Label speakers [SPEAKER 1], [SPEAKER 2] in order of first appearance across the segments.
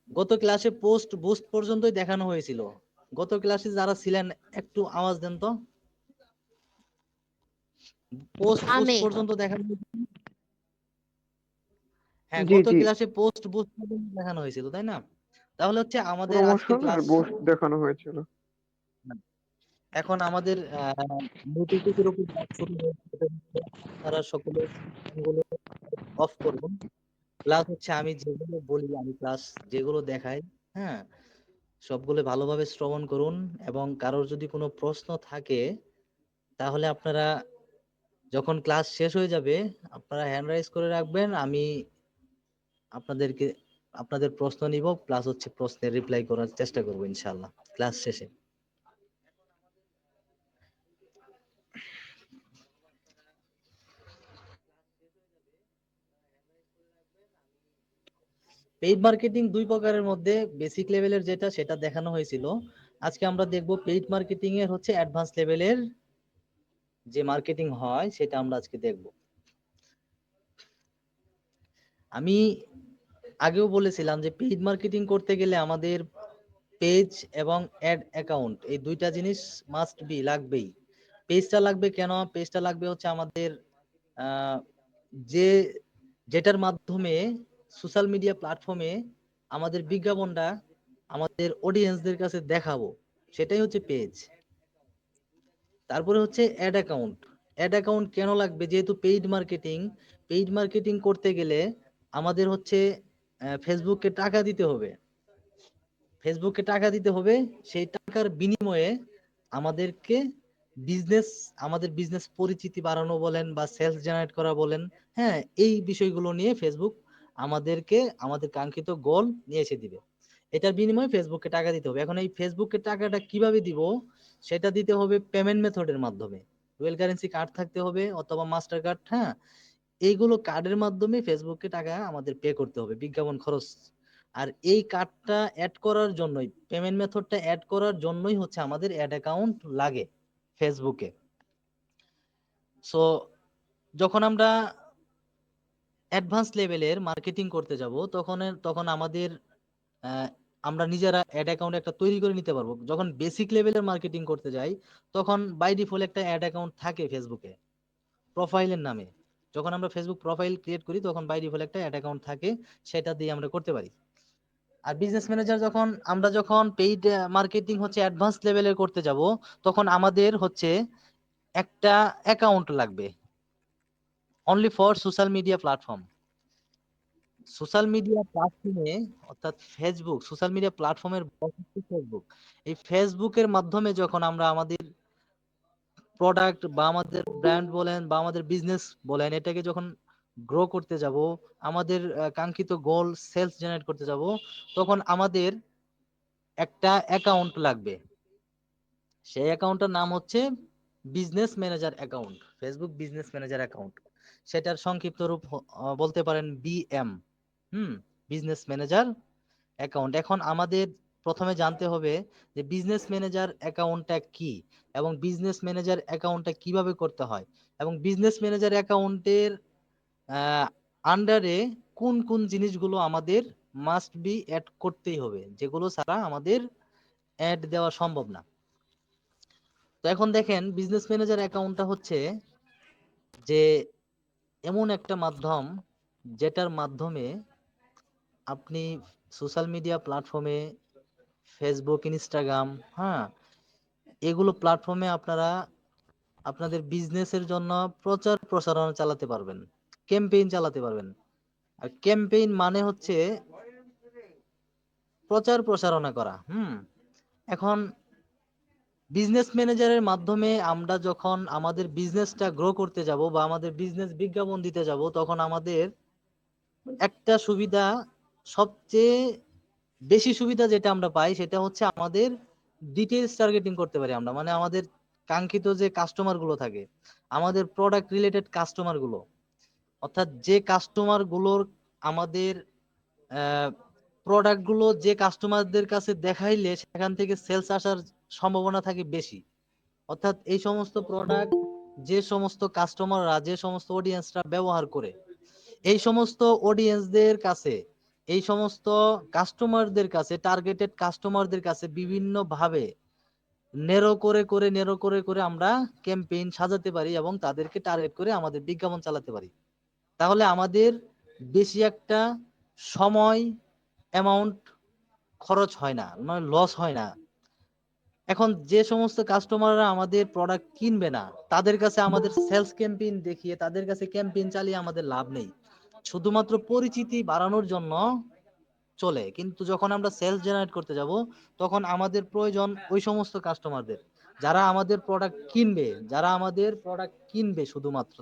[SPEAKER 1] গত ক্লাসে post boost পর্যন্তই দেখানো হয়েছিল। গত ক্লাসে যারা ছিলেন একটু আওয়াজ দেন তো। পোস্ট বুস্ট
[SPEAKER 2] আমি
[SPEAKER 1] পর্যন্ত দেখানো হয়েছিল। হ্যাঁ,
[SPEAKER 3] জি
[SPEAKER 1] গত
[SPEAKER 3] জি,
[SPEAKER 1] ক্লাসে পোস্ট বুস্ট পর্যন্ত দেখানো হয়েছিল, তাই না? তাহলে হচ্ছে আমাদের আজকের
[SPEAKER 3] প্রমোশন আর
[SPEAKER 1] ক্লাস,
[SPEAKER 3] বুস্ট দেখানো হয়েছিল।
[SPEAKER 1] এখন আমাদের নোটিফিকেশনের উপর কাজ শুরু হয়েছে। সেটা হচ্ছে আপনারা সকলে অফ করবেন। প্লাস হচ্ছে আমি যেগুলো বলি, আমি ক্লাস যেগুলো দেখাই, হ্যাঁ, সবগুলো ভালোভাবে শ্রবণ করুন। এবং কারোর যদি কোনো প্রশ্ন থাকে তাহলে আপনারা যখন ক্লাস শেষ হয়ে যাবে আপনারা হ্যান্ড রাইজ করে রাখবেন। আমি আপনাদেরকে আপনাদের প্রশ্ন নিব, প্লাস হচ্ছে প্রশ্নের রিপ্লাই করার চেষ্টা করবো ইনশাআল্লাহ ক্লাস শেষে। পেইড মার্কেটিং দুই প্রকারের মধ্যে বেসিক লেভেলের যেটা সেটা দেখানো হয়েছিল। আজকে আমরা দেখব পেইড মার্কেটিং এর হচ্ছে অ্যাডভান্স লেভেলের যে মার্কেটিং হয় সেটা আমরা আজকে দেখব। আমি আগেও বলেছিলাম যে পেইড মার্কেটিং করতে গেলে আমাদের পেজ এবং অ্যাড অ্যাকাউন্ট এই দুইটা জিনিস মাস্ট বি, লাগবেই। পেজটা লাগবে কেন? পেজটা লাগবে হচ্ছে আমাদের আহ, যে যেটার মাধ্যমে সোশ্যাল মিডিয়া প্ল্যাটফর্মে আমাদের বিজ্ঞাপনটা আমাদের অডিয়েন্সদের কাছে দেখাবো, সেটাই হচ্ছে পেজ। তারপরে হচ্ছে অ্যাড অ্যাকাউন্ট। অ্যাড অ্যাকাউন্ট কেন লাগবে? যেহেতু পেইড মার্কেটিং করতে গেলে আমাদের হচ্ছে ফেসবুককে টাকা দিতে হবে। ফেসবুককে টাকা দিতে হবে, সেই টাকার বিনিময়ে আমাদেরকে বিজনেস আমাদের বিজনেস পরিচিতি বাড়ানো বলেন বা সেলস জেনারেট করা বলেন, হ্যাঁ, এই বিষয়গুলো নিয়ে ফেসবুক আমাদেরকে আমাদের কাঙ্ক্ষিত গোল নিয়ে এসে দিবে। এটার বিনিময়ে ফেসবুককে টাকা দিতে হবে। এখন এই ফেসবুককে টাকাটা কিভাবে দিব? সেটা দিতে হবে পেমেন্ট মেথডের মাধ্যমে। ডুয়েল কারেন্সি কার্ড থাকতে হবে অথবা মাস্টার কার্ড, হ্যাঁ, এইগুলো কার্ডের মাধ্যমে ফেসবুককে টাকা আমাদের পে করতে হবে বিজ্ঞাপন খরচ। আর এই কার্ডটা অ্যাড করার জন্যই, পেমেন্ট মেথডটা অ্যাড করার জন্যই হচ্ছে আমাদের অ্যাড অ্যাকাউন্ট লাগে ফেসবুকে। সো যখন আমরা অ্যাডভান্স লেভেলের মার্কেটিং করতে যাব তখন আমাদের আহ, আমরা নিজেরা অ্যাড অ্যাকাউন্ট একটা তৈরি করে নিতে পারবো। যখন বেসিক লেভেলের মার্কেটিং করতে যাই তখন বাই ডিফল্ট একটা অ্যাড অ্যাকাউন্ট থাকে ফেসবুকে প্রোফাইলের নামে। যখন আমরা ফেসবুক প্রোফাইল ক্রিয়েট করি তখন বাই ডিফল্ট একটা অ্যাড অ্যাকাউন্ট থাকে, সেটা দিয়ে আমরা করতে পারি। আর বিজনেস ম্যানেজার যখন পেইড মার্কেটিং হচ্ছে অ্যাডভান্স লেভেলের করতে যাব তখন আমাদের হচ্ছে একটা অ্যাকাউন্ট লাগবে only for social media platform. Social media প্ল্যাটফর্মে, অর্থাৎ ফেসবুক, সোশ্যাল মিডিয়া প্ল্যাটফর্মের ফেসবুক, এই ফেসবুকের মাধ্যমে যখন আমরা আমাদের প্রোডাক্ট বা আমাদের ব্র্যান্ড বলেন বা আমাদের বিজনেস বলেন এটাকে যখন গ্রো করতে যাব, আমাদের কাঙ্ক্ষিত গোল সেলস জেনারেট করতে যাব, তখন আমাদের একটা অ্যাকাউন্ট লাগবে। সেই অ্যাকাউন্টের নাম হচ্ছে business manager account, Facebook business manager account. সেটার সংক্ষিপ্ত রূপ বলতে পারেন বিএম। Business manager account. এখন আমাদের প্রথমে জানতে হবে যে বিজনেস ম্যানেজার অ্যাকাউন্টটা কি এবং বিজনেস ম্যানেজার অ্যাকাউন্টটা কিভাবে করতে হয় এবং বিজনেস ম্যানেজার অ্যাকাউন্টের আন্ডারে কোন কোন জিনিসগুলো আমাদের মাস্ট বি অ্যাড করতেই হবে, যেগুলো ছাড়া আমাদের অ্যাড দেওয়া সম্ভব না। তো এখন দেখেন বিজনেস ম্যানেজার অ্যাকাউন্টটা হচ্ছে যে এমন একটা মাধ্যম যেটার মাধ্যমে আপনি সোশ্যাল মিডিয়া প্ল্যাটফর্মে ফেসবুক, ইনস্টাগ্রাম, হ্যাঁ, এগুলো প্ল্যাটফর্মে আপনারা আপনাদের বিজনেসের জন্য প্রচার প্রসারণা চালাতে পারবেন, ক্যাম্পেইন চালাতে পারবেন। আর ক্যাম্পেইন মানে হচ্ছে প্রচার প্রসারণা করা। এখন বিজনেস ম্যানেজারের মাধ্যমে আমরা যখন আমাদের বিজনেসটা গ্রো করতে যাব বা আমাদের বিজনেস বিজ্ঞাপন দিতে যাব তখন আমাদের একটা সুবিধা, সবচেয়ে বেশি সুবিধা যেটা আমরা পাই সেটা হচ্ছে আমাদের ডিটেইলস টার্গেটিং করতে পারি আমরা, মানে আমাদের কাঙ্ক্ষিত যে কাস্টমার গুলো থাকে, আমাদের প্রোডাক্ট রিলেটেড কাস্টমার গুলো, অর্থাৎ যে কাস্টমার গুলোর আমাদের প্রোডাক্ট গুলো যে কাস্টমারদের কাছে দেখাইলে সেখান থেকে সেলস আসার সম্ভাবনা থাকে বেশি। অর্থাৎ এই সমস্ত প্রোডাক্ট যে সমস্ত কাস্টমাররা, যে সমস্ত অডিয়েন্সরা ব্যবহার করে, এই সমস্ত অডিয়েন্সদের কাছে এই সমস্ত কাস্টমারদের কাছে, টার্গেটেড কাস্টমারদের কাছে বিভিন্ন ভাবে নেরো করে আমরা ক্যাম্পেইন সাজাতে পারি এবং তাদেরকে টার্গেট করে আমাদের বিজ্ঞাপন চালাতে পারি। তাহলে আমাদের বেশি একটা সময় অ্যামাউন্ট খরচ হয় না, মানে লস হয় না। এখন যে সমস্ত কাস্টমাররা আমাদের প্রোডাক্ট কিনবে না, তাদের কাছে আমাদের সেলস ক্যাম্পেইন দেখিয়ে, তাদের কাছে ক্যাম্পেইন চালিয়ে আমাদের লাভ নেই। শুধুমাত্র পরিচিতি বাড়ানোর জন্য চলে, কিন্তু যখন আমরা সেলস জেনারেট করতে যাব, তখন আমাদের প্রয়োজন ওই সমস্ত কাস্টমারদের যারা আমাদের প্রোডাক্ট কিনবে, যারা আমাদের প্রোডাক্ট কিনবে, শুধুমাত্র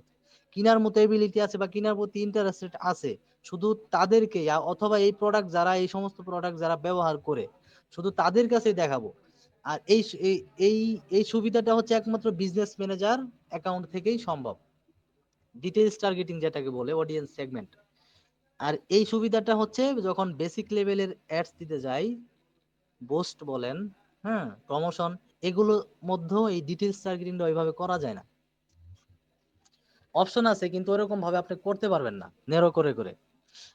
[SPEAKER 1] কেনার মতো এবিলিটি আছে বা কেনার প্রতি ইন্টারেস্টেড আছে, শুধু তাদেরকে, অথবা এই প্রোডাক্ট যারা, এই সমস্ত প্রোডাক্ট যারা ব্যবহার করে, শুধু তাদের কাছেই দেখাবো। আর এই এই সুবিধাটা হচ্ছে একমাত্র বিজনেস ম্যানেজার অ্যাকাউন্ট থেকেই সম্ভব। ডিটেইলস টার্গেটিং যেটাকে বলে, অডিয়েন্স সেগমেন্ট। আর এই সুবিধাটা হচ্ছে যখন বেসিক লেভেলের অ্যাডস দিতে যাই, বুস্ট বলেন, হ্যাঁ, প্রমোশন, এগুলোর মধ্যেও এই ডিটেইলস টার্গেটিংটা ওইভাবে করা যায় না। অপশন আছে কিন্তু ওরকম ভাবে আপনি করতে পারবেন না নেরো করে।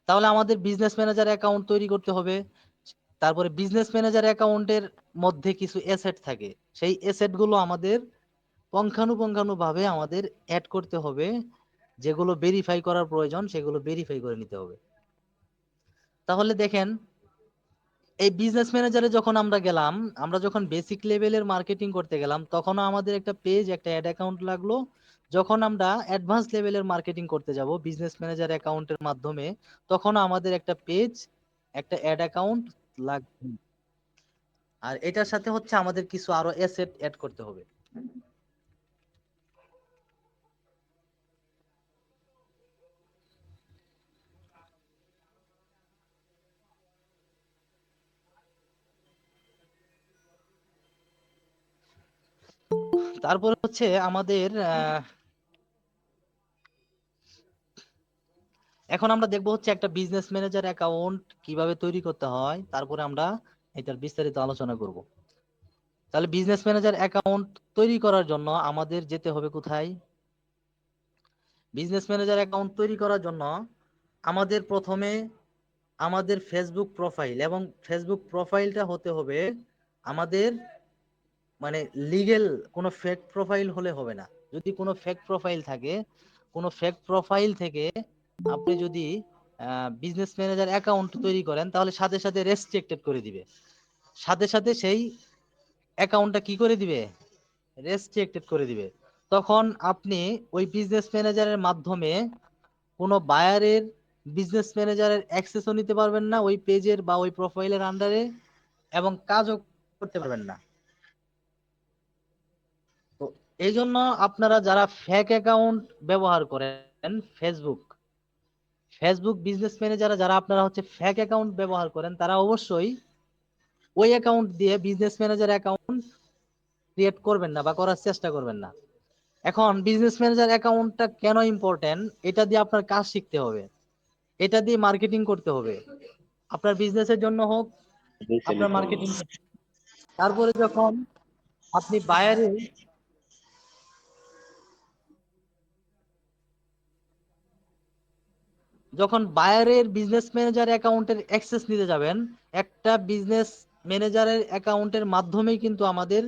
[SPEAKER 1] তাহলে আমাদের বিজনেস ম্যানেজার অ্যাকাউন্ট তৈরি করতে হবে। তারপরে বিজনেস ম্যানেজার অ্যাকাউন্টের মধ্যে কিছু অ্যাসেট থাকে, সেই অ্যাসেট গুলো আমাদের পঙ্খানুপঙ্খানু ভাবে আমাদের অ্যাড করতে হবে। যেগুলো ভেরিফাই করার প্রয়োজন সেগুলো ভেরিফাই করে নিতে হবে। তাহলে দেখেন, এই বিজনেস ম্যানেজারে যখন আমরা গেলাম, আমরা যখন বেসিক লেভেলের মার্কেটিং করতে গেলাম, তখনও আমাদের একটা পেজ, একটা অ্যাড অ্যাকাউন্ট লাগলো। যখন আমরা অ্যাডভান্স লেভেলের মার্কেটিং করতে যাব বিজনেস ম্যানেজার অ্যাকাউন্টের মাধ্যমে, তখনও আমাদের একটা পেজ, একটা অ্যাড অ্যাকাউন্ট লাগবে। আর এটার সাথে হচ্ছে আমাদের কিছু আরো অ্যাসেট অ্যাড করতে হবে। তারপরে হচ্ছে আমাদের এখন আমরা দেখবো হচ্ছে একটা বিজনেস ম্যানেজার অ্যাকাউন্ট কিভাবে তৈরি করতে হয়, তারপরে আমরা এটার বিস্তারিত আলোচনা করব। তাহলে বিজনেস ম্যানেজার অ্যাকাউন্ট তৈরি করার জন্য আমাদের যেতে হবে কোথায়? বিজনেস ম্যানেজার অ্যাকাউন্ট তৈরি করার জন্য আমাদের প্রথমে আমাদের ফেসবুক প্রোফাইল, এবং ফেসবুক প্রোফাইলটা হতে হবে আমাদের, মানে লিগেল, কোনো ফেক প্রোফাইল হলে হবে না। যদি কোনো ফেক প্রোফাইল থাকে, কোনো ফেক প্রোফাইল থেকে আপনি যদি বিজনেস ম্যানেজার অ্যাকাউন্ট তৈরি করেন, তাহলে সাথে সাথে রেস্ট্রিক্টেড করে দিবে, সাথে সাথে সেই অ্যাকাউন্টটা কি করে দিবে, রেস্ট্রিক্টেড করে দিবে। তখন আপনি ওই বিজনেস ম্যানেজারের মাধ্যমে কোনো বায়ারের বিজনেস ম্যানেজারের অ্যাক্সেসও নিতে পারবেন না ওই পেজের বা ওই প্রোফাইলের আন্ডারে, এবং কাজও করতে পারবেন না। তো এই জন্য আপনারা যারা ফেক অ্যাকাউন্ট ব্যবহার করেন, ফেসবুক ফেসবুক বিজনেস ম্যানেজার যারা আপনারা হচ্ছে ফেক অ্যাকাউন্ট ব্যবহার করেন, তারা অবশ্যই ওই অ্যাকাউন্ট দিয়ে বিজনেস ম্যানেজার অ্যাকাউন্ট ক্রিয়েট করবেন না বা করার চেষ্টা করবেন না। এখন বিজনেস ম্যানেজার অ্যাকাউন্টটা কেন ইম্পর্টেন্ট, এটা দিয়ে আপনার কাজ শিখতে হবে, এটা দিয়ে মার্কেটিং করতে হবে, আপনার বিজনেসের জন্য হোক, আপনার মার্কেটিং। তারপরে যখন আপনি বায়ারে, যখন বায়ারের বিজনেস ম্যানেজার অ্যাকাউন্টের অ্যাক্সেস নিতে যাবেন, একটা বিজনেস ম্যানেজারের অ্যাকাউন্টের মাধ্যমেই কিন্তু আমাদের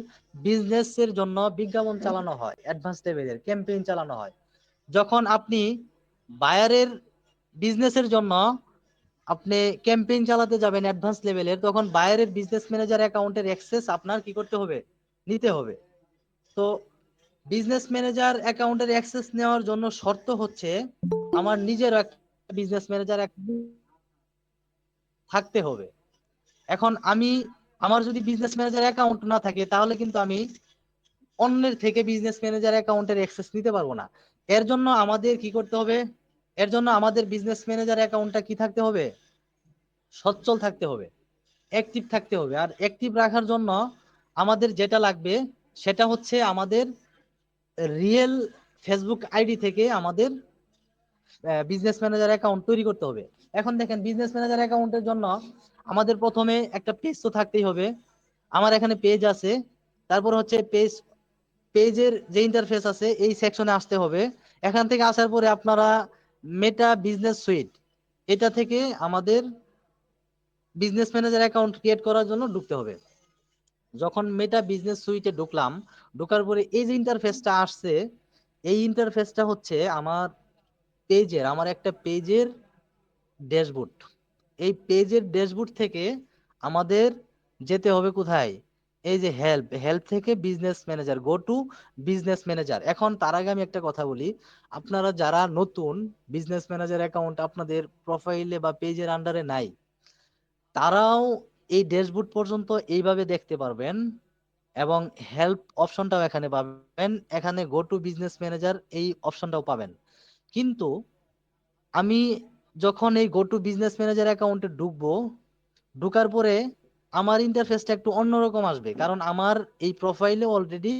[SPEAKER 1] বিজনেসের জন্য বিজ্ঞাপন চালানো হয়, অ্যাডভান্স লেভেলের ক্যাম্পেইন চালানো হয়। যখন আপনি বায়ারের বিজনেসের জন্য আপনি ক্যাম্পেইন চালাতে যাবেন অ্যাডভান্স লেভেলের, তখন বায়ারের বিজনেস ম্যানেজার অ্যাকাউন্টের অ্যাক্সেস আপনার কি করতে হবে, নিতে হবে। তো বিজনেস ম্যানেজার অ্যাকাউন্টের অ্যাক্সেস নেওয়ার জন্য শর্ত হচ্ছে আমার নিজের একটা বিজনেস ম্যানেজার থাকতে হবে। এখন আমার যদি বিজনেস ম্যানেজার অ্যাকাউন্ট না থাকে, তাহলে কিন্তু আমি অন্যের থেকে বিজনেস ম্যানেজার অ্যাকাউন্টের অ্যাক্সেস নিতে পারবো না। এর জন্য আমাদের কি করতে হবে, এর জন্য আমাদের বিজনেস ম্যানেজার অ্যাকাউন্টটা কি থাকতে হবে, সচ্ছল থাকতে হবে, অ্যাক্টিভ থাকতে হবে। আর অ্যাক্টিভ রাখার জন্য আমাদের যেটা লাগবে, সেটা হচ্ছে আমাদের রিয়েল ফেসবুক আইডি থেকে আমাদের বিজনেস ম্যানেজার অ্যাকাউন্ট তৈরি করতে হবে। এখন দেখেন, বিজনেস ম্যানেজার অ্যাকাউন্টের জন্য আমাদের প্রথমে একটা পেজ তো থাকতেই হবে। আমার এখানে পেজ আছে, তারপর হচ্ছে পেজের যে ইন্টারফেস আছে এই সেকশনে আসতে হবে। এখান থেকে আসার পরে আপনারা মেটা বিজনেস সুইট, এটা থেকে আমাদের বিজনেস ম্যানেজার অ্যাকাউন্ট ক্রিয়েট করার জন্য ঢুকতে হবে। যখন মেটা বিজনেস সুইটে ঢুকলাম, ঢোকার পরে এই যে ইন্টারফেসটা আসছে, এই ইন্টারফেসটা হচ্ছে আমার একটা পেজের ড্যাশবোর্ড। এই পেজের ড্যাশবোর্ড থেকে আমাদের যেতে হবে কোথায়, এই যে হেল্প, হেল্প থেকে business manager, go to business manager. এখন তার আগে আমি একটা কথা বলি, আপনারা যারা নতুন, বিজনেস ম্যানেজার অ্যাকাউন্ট আপনাদের প্রোফাইলে বা পেজের আন্ডারে নাই, তারাও এই ড্যাশবোর্ড পর্যন্ত এইভাবে দেখতে পারবেন, এবং হেল্প অপশনটাও এখানে পাবেন, এখানে গো টু বিজনেস ম্যানেজার এই অপশনটাও পাবেন। কিন্তু আমি যখন এই গো টু বিজনেস ম্যানেজার অ্যাকাউন্টে ঢুকবো, ঢোকার পরে আমার ইন্টারফেসটা একটু অন্যরকম আসবে, কারণ আমার এই প্রোফাইলে অলরেডি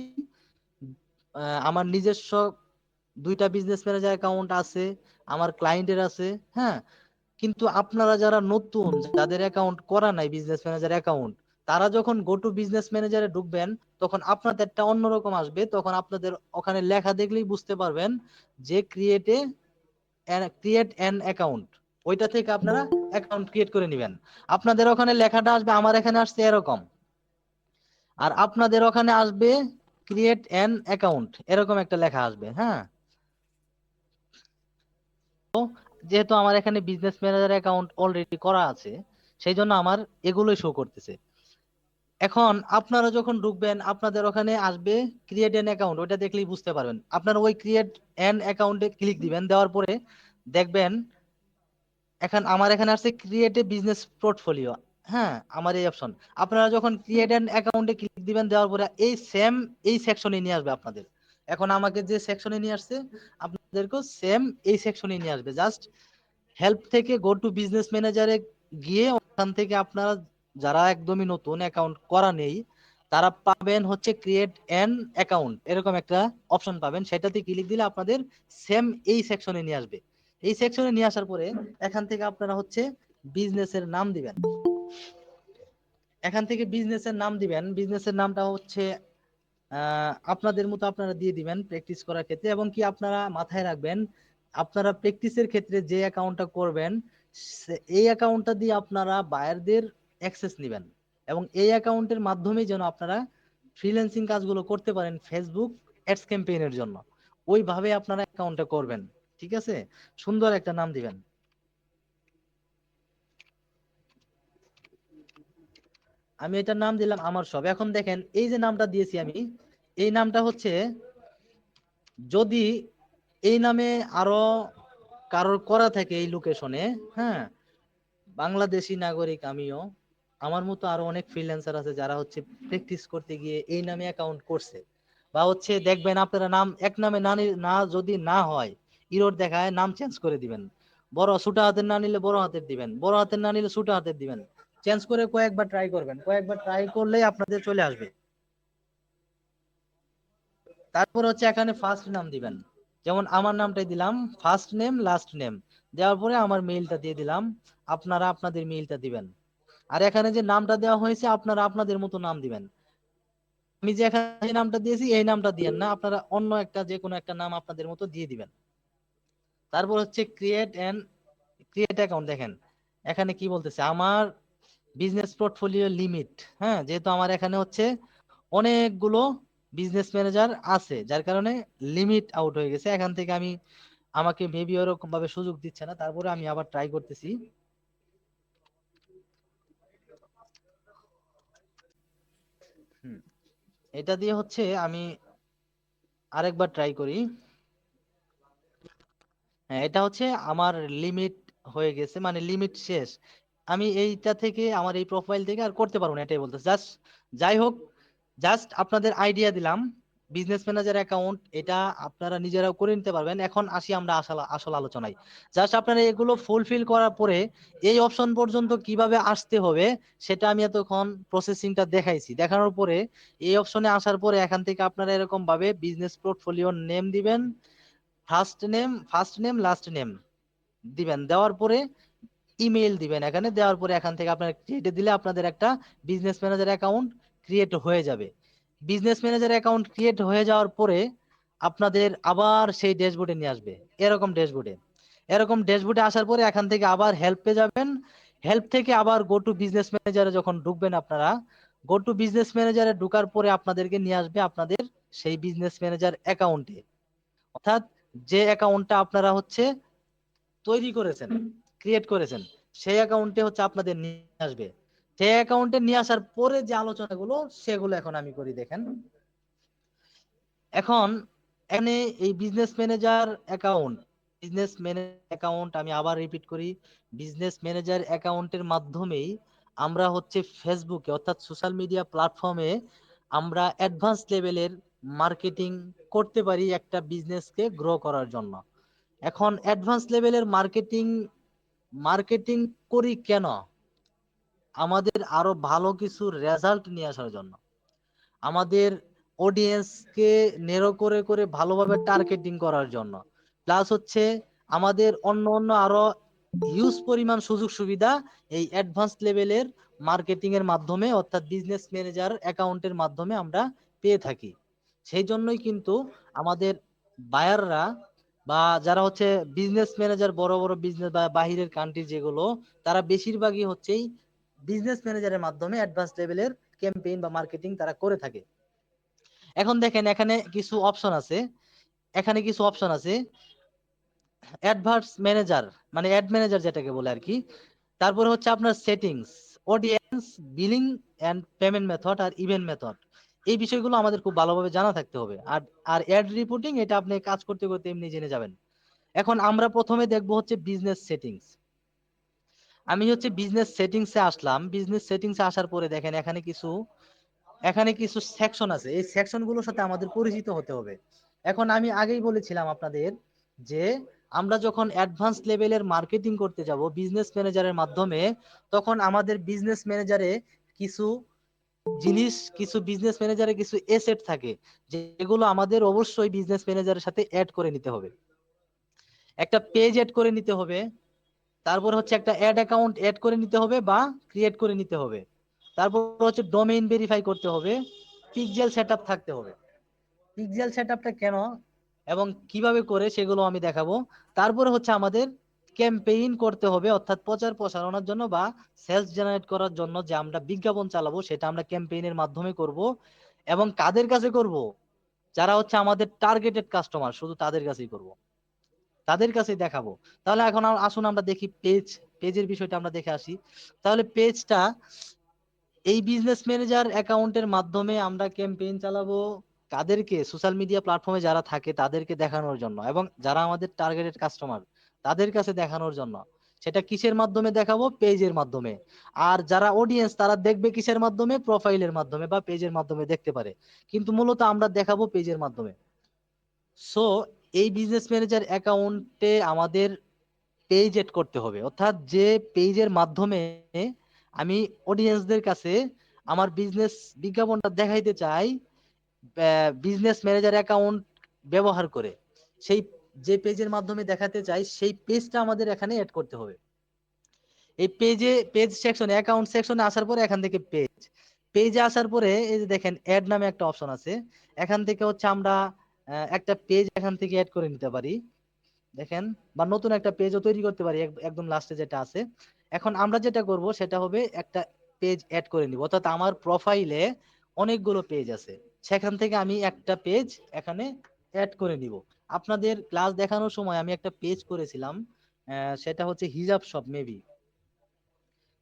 [SPEAKER 1] আমার নিজস্ব দুইটা বিজনেস ম্যানেজার অ্যাকাউন্ট আছে, আমার ক্লায়েন্টের আছে। হ্যাঁ, কিন্তু আপনারা যারা নতুন, যাদের অ্যাকাউন্ট করা নাই বিজনেস ম্যানেজার অ্যাকাউন্ট, তারা যখন গো টু বিজনেস ম্যানেজারে ঢুকবেন, তখন আপনাদেরটা অন্যরকম আসবে। তখন আপনাদের ওখানে লেখা দেখলেই বুঝতে পারবেন যে ক্রিয়েট অ্যান অ্যাকাউন্ট, ওইটা থেকে আপনারা অ্যাকাউন্ট ক্রিয়েট করে নেবেন। আপনাদের ওখানে লেখাটা আসবে, আমার এখানে আসছে এরকম, আর আপনাদের ওখানে আসবে ক্রিয়েট অ্যান অ্যাকাউন্ট, এরকম একটা লেখা আসবে। হ্যাঁ, যেহেতু আমার এখানে বিজনেস ম্যানেজার অ্যাকাউন্ট অলরেডি করা আছে, সেই জন্য আমার এগুলোই শো করতেছে। এখন আপনারা যখন ঢুকবেন, আপনাদের ওখানে আসবে ক্রিয়েট অ্যান অ্যাকাউন্ট, ওইটা দেখলেই বুঝতে পারবেন। আপনারা ওই ক্রিয়েট অ্যান অ্যাকাউন্টে ক্লিক দিবেন, দেওয়ার পরে দেখবেন আমার এখানে আছে ক্রিয়েট এ বিজনেস পোর্টফোলিও। হ্যাঁ, আমার এই অপশন। আপনারা যখন ক্রিয়েট অ্যান অ্যাকাউন্টে ক্লিক দিবেন, দেওয়ার পরে এই সেকশনে নিয়ে আসবে আপনাদের। এখন আমাকে যে সেকশনে নিয়ে আসছে, আপনাদেরকেও সেম এই সেকশনে নিয়ে আসবে। জাস্ট হেল্প থেকে গো টু বিজনেস ম্যানেজারে গিয়ে ওখান থেকে আপনারা যারা একদমই নতুন, অ্যাকাউন্ট করা নেই, তারা পাবেন হচ্ছে ক্রিয়েট অ্যান অ্যাকাউন্ট, এরকম একটা অপশন পাবেন। সেটাতে ক্লিক দিলে আপনাদের সেম এই সেকশনে নিয়ে আসবে। এই সেকশনে নিয়ে আসার পরে এখান থেকে আপনারা হচ্ছে বিজনেসের নাম দিবেন। এখান থেকে বিজনেসের নাম দিবেন, বিজনেসের নামটা হচ্ছে আপনাদের মতো আপনারা দিয়ে দিবেন প্র্যাকটিস করার ক্ষেত্রে। এবং কি আপনারা মাথায় রাখবেন, আপনারা প্র্যাকটিসের ক্ষেত্রে যে অ্যাকাউন্টটা করবেন, এই অ্যাকাউন্টটা দিয়ে আপনারা বায়ারদের অ্যাক্সেস নেবেন, এবং এই অ্যাকাউন্টের মাধ্যমেই যেন আপনারা ফ্রিল্যান্সিং কাজগুলো করতে পারেন ফেসবুক অ্যাডস ক্যাম্পেইনের জন্য। ওইভাবে আপনারা অ্যাকাউন্টটা করবেন। ঠিক আছে, সুন্দর একটা নাম দিবেন। আমি এটার নাম দিলাম আমার সব। এখন দেখেন এই যে নামটা দিয়েছি আমি, এই নামটা হচ্ছে, যদি এই নামে আরো কারোর করা থাকে এই লোকেশনে, হ্যাঁ, বাংলাদেশি নাগরিক আমিও, আমার মতো আরো অনেক ফ্রিল্যান্সার আছে যারা হচ্ছে প্র্যাকটিস করতে গিয়ে এই নামে অ্যাকাউন্ট করছে, বা হচ্ছে দেখবেন আপনারা নাম এক নামে না যদি না হয়, ইরোর দেখায়, নাম চেঞ্জ করে দিবেন। বড় ছোট হাতের না নিলে বড় হাতের দিবেন, বড় হাতের না নিলে ছোট হাতের দিবেন। চেঞ্জ করে কয়েকবার ট্রাই করবেন, কয়েকবার ট্রাই করলেই আপনাদের চলে আসবে। তারপর হচ্ছে এখানে ফার্স্ট নাম দিবেন, যেমন আমার নামটাই দিলাম, ফার্স্ট নেম লাস্ট নেম। দেওয়ার পরে আমার মেইলটা দিয়ে দিলাম, আপনারা আপনাদের মেইলটা দিবেন। আর এখানে যে নামটা দেওয়া হয়েছে, আপনারা আপনাদের মতো নাম দিবেন। আমি যে এখানে যে নামটা দিয়েছি এই নামটা দিয়েন না, আপনারা অন্য একটা যে কোনো একটা নাম আপনাদের মতো দিয়ে দিবেন। তারপর হচ্ছে ক্রিয়েট অ্যাকাউন্ট। দেখেন এখানে কি বলতেছে, আমার বিজনেস পোর্টফোলিও লিমিট। হ্যাঁ, যেহেতু আমার এখানে হচ্ছে অনেকগুলো বিজনেস ম্যানেজার আছে, যার কারণে লিমিট আউট হয়ে গেছে। এখান থেকে আমাকে মেবি ওরকম ভাবে সুযোগ দিচ্ছে না, তারপরে আমি আবার ট্রাই করতেছি। হুম, এটা দিয়ে হচ্ছে আমি আরেকবার ট্রাই করি। হ্যাঁ, এটা হচ্ছে আমার লিমিট হয়ে গেছে, মানে লিমিট শেষ। আমি এইটা থেকে, আমার এই প্রোফাইল থেকে আর করতে পারবো না, এটাই বলতে জাস্ট। যাই হোক, জাস্ট আপনাদের আইডিয়া দিলাম। বিজনেস ম্যানেজার অ্যাকাউন্ট এটা আপনারা নিজেরাও করে নিতে পারবেন। এখন আসি আমরা আসল আসল আলোচনায়। জাস্ট আপনারা এগুলো ফুলফিল করার পরে এই অপশন পর্যন্ত কিভাবে আসতে হবে, সেটা আমি এতক্ষণ প্রসেসিংটা দেখাইছি। দেখানোর পরে এই অপশনে আসার পরে এখান থেকে আপনারা এরকম ভাবে বিজনেস পোর্টফোলিও নেম দিবেন, ফার্স্ট নেম লাস্ট নেম দিবেন। দেওয়ার পরে ইমেইল দিবেন এখানে, দেওয়ার পরে এখান থেকে আপনার ক্রিয়েট দিলে আপনাদের একটা বিজনেস ম্যানেজার অ্যাকাউন্ট ক্রিয়েট হয়ে যাবে। বিজনেস ম্যানেজার অ্যাকাউন্ট ক্রিয়েট হয়ে যাওয়ার পরে আপনাদের আবার সেই ড্যাশবোর্ডে নিয়ে আসবে, এরকম ড্যাশবোর্ডে। এরকম ড্যাশবোর্ডে আসার পরে এখান থেকে আবার হেল্পে যাবেন। হেল্প থেকে আবার গো টু বিজনেস ম্যানেজারে যখন ঢুকবেন আপনারা, গো টু বিজনেস ম্যানেজারে ঢুকার পরে আপনাদেরকে নিয়ে আসবে আপনাদের সেই বিজনেস ম্যানেজার অ্যাকাউন্টে, অর্থাৎ যে অ্যাকাউন্টটা আপনারা হচ্ছে তৈরি করেছেন, ক্রিয়েট করেছেন, সেই অ্যাকাউন্টে হচ্ছে আপনাদের নিয়ে আসবে। সেই অ্যাকাউন্টে নিয়ে আসার পরে যে আলোচনাগুলো সেগুলো এখন আমি করি। দেখেন এখন এখানে এই business manager account, business manager account আমি আবার রিপিট করি, বিজনেস ম্যানেজার অ্যাকাউন্টের মাধ্যমেই আমরা হচ্ছে ফেসবুকে অর্থাৎ সোশ্যাল মিডিয়া প্ল্যাটফর্মে আমরা অ্যাডভান্স লেভেলের মার্কেটিং করতে পারি একটা বিজনেসকে গ্রো করার জন্য। এখন অ্যাডভান্স লেভেলের মার্কেটিং মার্কেটিং করি কেন? আমাদের আরো ভালো কিছু রেজাল্ট নিয়ে আসার জন্য, আমাদের অডিয়েন্সকে নেরো করে করে ভালোভাবে টার্গেটিং করার জন্য, প্লাস হচ্ছে আমাদের অন্য অন্য আরো হিউজ পরিমাণ সুযোগ সুবিধা এই অ্যাডভান্স লেভেলের মার্কেটিং এর মাধ্যমে অর্থাৎ বিজনেস ম্যানেজার অ্যাকাউন্টের মাধ্যমে আমরা পেয়ে থাকি। সেই জন্যই কিন্তু আমাদের বায়াররা বা যারা হচ্ছে বিজনেস ম্যানেজার, বড় বড় বিজনেস বা বাহিরের কান্ট্রি যেগুলো, তারা বেশিরভাগই হচ্ছেই বিজনেস ম্যানেজারের মাধ্যমে অ্যাডভান্স লেভেলের ক্যাম্পেইন বা মার্কেটিং তারা করে থাকে। এখন দেখেন এখানে কিছু অপশন আছে, এখানে কিছু অপশন আছে অ্যাডভার্স ম্যানেজার মানে অ্যাড ম্যানেজার যেটাকে বলে আর কি। তারপরে হচ্ছে আপনার settings, audience, billing and payment method আর ইভেন্ট মেথড। এই বিষয়গুলো আমাদের খুব ভালোভাবে জানা থাকতে হবে। আর আর অ্যাড রিপোর্টিং এটা আপনি কাজ করতে করতে এমনি জেনে যাবেন। এখন আমরা প্রথমে দেখবো হচ্ছে বিজনেস সেটিংস। আমি হচ্ছে বিজনেস সেটিংসে আসলাম, বিজনেস সেটিংসে আসার পরে দেখেন এখানে কিছু সেকশন আছে, এই সেকশন গুলোর সাথে আমাদের পরিচিত হতে হবে। এখন আমি আগেই বলেছিলাম আপনাদের যে আমরা যখন অ্যাডভান্স লেভেলের মার্কেটিং করতে যাব বিজনেস ম্যানেজারের মাধ্যমে, তখন আমাদের বিজনেস ম্যানেজারে কিছু জিনিস, কিছু বিজনেস ম্যানেজারে কিছু এসেট থাকে যেগুলো আমাদের অবশ্যই বিজনেস ম্যানেজারের সাথে অ্যাড করে নিতে হবে। একটা পেজ অ্যাড করে নিতে হবে, তারপর হচ্ছে একটা অ্যাড অ্যাকাউন্ট অ্যাড করে নিতে হবে বা ক্রিয়েট করে নিতে হবে, তারপর হচ্ছে ডোমেইন ভেরিফাই করতে হবে, পিক্সেল সেটআপ থাকতে হবে। পিক্সেল সেটআপটা কেন এবং কিভাবে করে সেগুলো আমি দেখাবো। তারপরে হচ্ছে আমাদের ক্যাম্পেইন করতে হবে, অর্থাৎ প্রচার প্রসারণার জন্য বা সেলস জেনারেট করার জন্য যে আমরা বিজ্ঞাপন চালাবো সেটা আমরা ক্যাম্পেইনের মাধ্যমে করব। এবং কাদের কাছে করব? যারা হচ্ছে আমাদের টার্গেটেড কাস্টমার, শুধু তাদের কাছেই করব, তাদের কাছেই দেখাবো। তাহলে এখন আসুন আমরা দেখি পেজের বিষয়টা আমরা দেখে আসি। তাহলে পেজটা, এই বিজনেস ম্যানেজার অ্যাকাউন্টের মাধ্যমে আমরা ক্যাম্পেইন চালাবো কাদেরকে? সোশ্যাল মিডিয়া প্ল্যাটফর্মে যারা থাকে তাদেরকে দেখানোর জন্য, এবং যারা আমাদের টার্গেটেড কাস্টমার তাদের কাছে দেখানোর জন্য। সেটা কিসের মাধ্যমে দেখাবো? পেজের মাধ্যমে। আর যারা অডিয়েন্স তারা দেখবে কিসের মাধ্যমে? প্রোফাইলের মাধ্যমে বা পেজের মাধ্যমে দেখতে পারে, কিন্তু মূলত আমরা দেখাবো পেজের মাধ্যমে। সো এই বিজনেস ম্যানেজার অ্যাকাউন্টে আমাদের পেজ এড করতে হবে, অর্থাৎ যে পেজের মাধ্যমে আমি অডিয়েন্সদের কাছে আমার বিজনেস বিজ্ঞাপনটা দেখাইতে চাই বিজনেস ম্যানেজার অ্যাকাউন্ট ব্যবহার করে, সেই যে পেজের মাধ্যমে দেখাতে চাই সেই পেজটা আমাদের এখানে এড করতে হবে। এই পেজ সেকশনে, অ্যাকাউন্ট সেকশনে আসার পরে এখান থেকে পেজে আসার পরে এই যে দেখেন অ্যাড নামে একটা অপশন আছে, এখান থেকে হচ্ছে আমরা একটা পেজ এখান থেকে অ্যাড করে নিতে পারি। দেখেন, বা নতুন একটা পেজও তৈরি করতে পারি, একদম লাস্টে যেটা আছে। এখন আমরা যেটা করব সেটা হবে একটা পেজ অ্যাড করে নিব, অর্থাৎ আমার প্রোফাইলে অনেকগুলো পেজ আছে, সেখান থেকে আমি একটা পেজ এখানে অ্যাড করে নিব। আপনাদের ক্লাস দেখানোর সময় আমি একটা পেজ করেছিলাম, সেটা হচ্ছে হিজাব শপ, মেবি